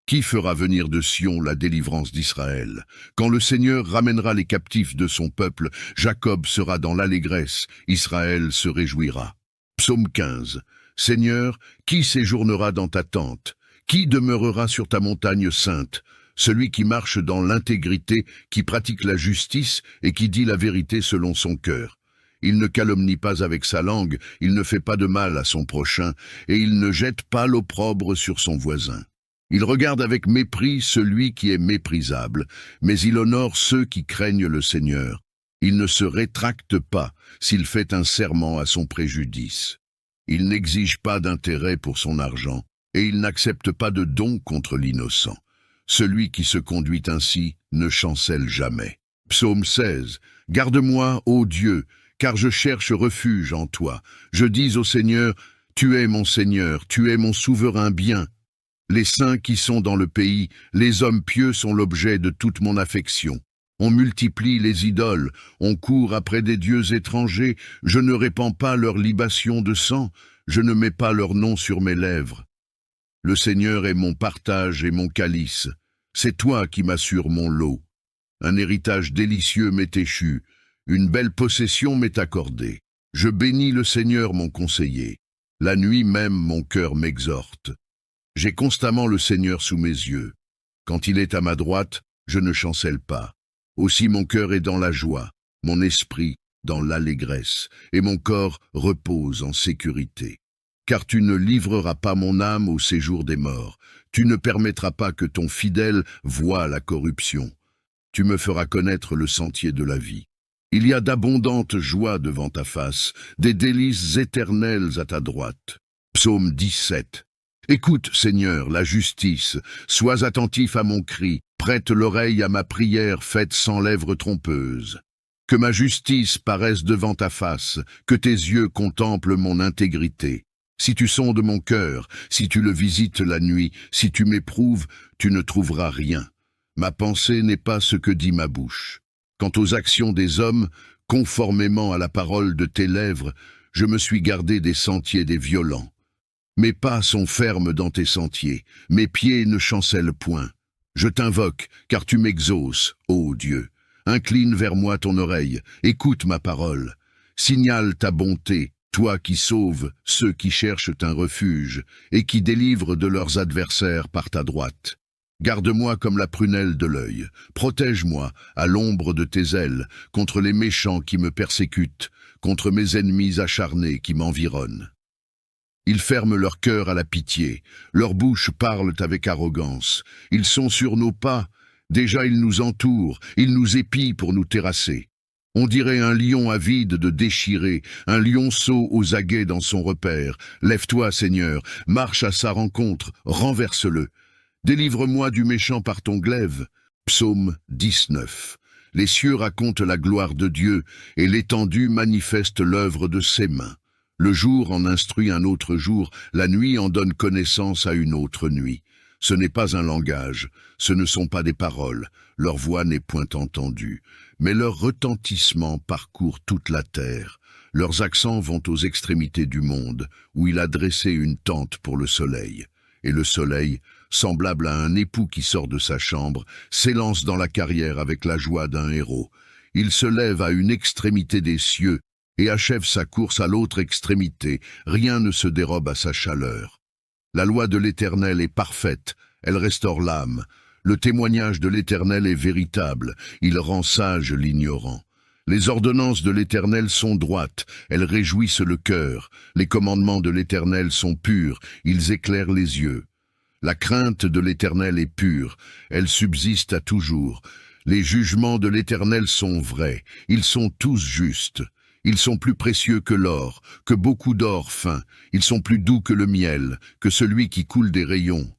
Qui fera venir de Sion la délivrance d'Israël? Quand le Seigneur ramènera les captifs de son peuple, Jacob sera dans l'allégresse, Israël se réjouira. Psaume 15. Seigneur, qui séjournera dans ta tente? Qui demeurera sur ta montagne sainte? celui qui marche dans l'intégrité, qui pratique la justice et qui dit la vérité selon son cœur. Il ne calomnie pas avec sa langue, il ne fait pas de mal à son prochain, et il ne jette pas l'opprobre sur son voisin. Il regarde avec mépris celui qui est méprisable, mais il honore ceux qui craignent le Seigneur. Il ne se rétracte pas s'il fait un serment à son préjudice. Il n'exige pas d'intérêt pour son argent, et il n'accepte pas de don contre l'innocent. Celui qui se conduit ainsi ne chancelle jamais. Psaume 16. Garde-moi, ô Dieu, car je cherche refuge en toi. Je dis au Seigneur, tu es mon Seigneur, tu es mon souverain bien. Les saints qui sont dans le pays, les hommes pieux sont l'objet de toute mon affection. On multiplie les idoles, on court après des dieux étrangers, je ne répands pas leur libation de sang, je ne mets pas leur nom sur mes lèvres. Le Seigneur est mon partage et mon calice, c'est toi qui m'assures mon lot. Un héritage délicieux m'est échu, une belle possession m'est accordée. Je bénis le Seigneur mon conseiller, la nuit même mon cœur m'exhorte. J'ai constamment le Seigneur sous mes yeux. Quand il est à ma droite, je ne chancelle pas. Aussi mon cœur est dans la joie, mon esprit dans l'allégresse, et mon corps repose en sécurité. Car tu ne livreras pas mon âme au séjour des morts, tu ne permettras pas que ton fidèle voie la corruption. Tu me feras connaître le sentier de la vie. Il y a d'abondantes joies devant ta face, des délices éternelles à ta droite. Psaume 17. Écoute, Seigneur, la justice, sois attentif à mon cri, prête l'oreille à ma prière faite sans lèvres trompeuses. Que ma justice paraisse devant ta face, que tes yeux contemplent mon intégrité. Si tu sondes mon cœur, si tu le visites la nuit, si tu m'éprouves, tu ne trouveras rien. Ma pensée n'est pas ce que dit ma bouche. Quant aux actions des hommes, conformément à la parole de tes lèvres, je me suis gardé des sentiers des violents. Mes pas sont fermes dans tes sentiers, mes pieds ne chancellent point. Je t'invoque, car tu m'exauces, ô Dieu. Incline vers moi ton oreille, écoute ma parole. Signale ta bonté, toi qui sauves ceux qui cherchent un refuge et qui délivres de leurs adversaires par ta droite. Garde-moi comme la prunelle de l'œil, protège-moi à l'ombre de tes ailes contre les méchants qui me persécutent, contre mes ennemis acharnés qui m'environnent. Ils ferment leur cœur à la pitié, leurs bouches parlent avec arrogance. Ils sont sur nos pas, déjà ils nous entourent, ils nous épient pour nous terrasser. On dirait un lion avide de déchirer, un lionceau aux aguets dans son repère. Lève-toi, Seigneur, marche à sa rencontre, renverse-le. Délivre-moi du méchant par ton glaive. Psaume 19. Les cieux racontent la gloire de Dieu, et l'étendue manifeste l'œuvre de ses mains. Le jour en instruit un autre jour, la nuit en donne connaissance à une autre nuit. Ce n'est pas un langage, ce ne sont pas des paroles, leur voix n'est point entendue, mais leur retentissement parcourt toute la terre. Leurs accents vont aux extrémités du monde, où il a dressé une tente pour le soleil. Et le soleil, semblable à un époux qui sort de sa chambre, s'élance dans la carrière avec la joie d'un héros. Il se lève à une extrémité des cieux, et achève sa course à l'autre extrémité, rien ne se dérobe à sa chaleur. La loi de l'Éternel est parfaite, elle restaure l'âme. Le témoignage de l'Éternel est véritable, il rend sage l'ignorant. Les ordonnances de l'Éternel sont droites, elles réjouissent le cœur. Les commandements de l'Éternel sont purs, ils éclairent les yeux. La crainte de l'Éternel est pure, elle subsiste à toujours. Les jugements de l'Éternel sont vrais, ils sont tous justes. Ils sont plus précieux que l'or, que beaucoup d'or fin. Ils sont plus doux que le miel, que celui qui coule des rayons.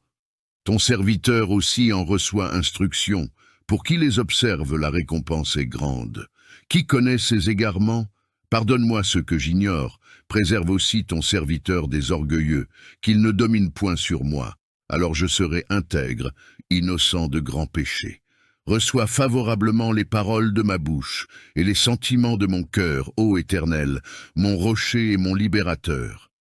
Ton serviteur aussi en reçoit instruction. Pour qui les observe, la récompense est grande. Qui connaît ses égarements? Pardonne-moi ce que j'ignore. Préserve aussi ton serviteur des orgueilleux, qu'il ne domine point sur moi. Alors je serai intègre, innocent de grands péchés. Reçois favorablement les paroles de ma bouche et les sentiments de mon cœur, ô Éternel, mon rocher et mon libérateur.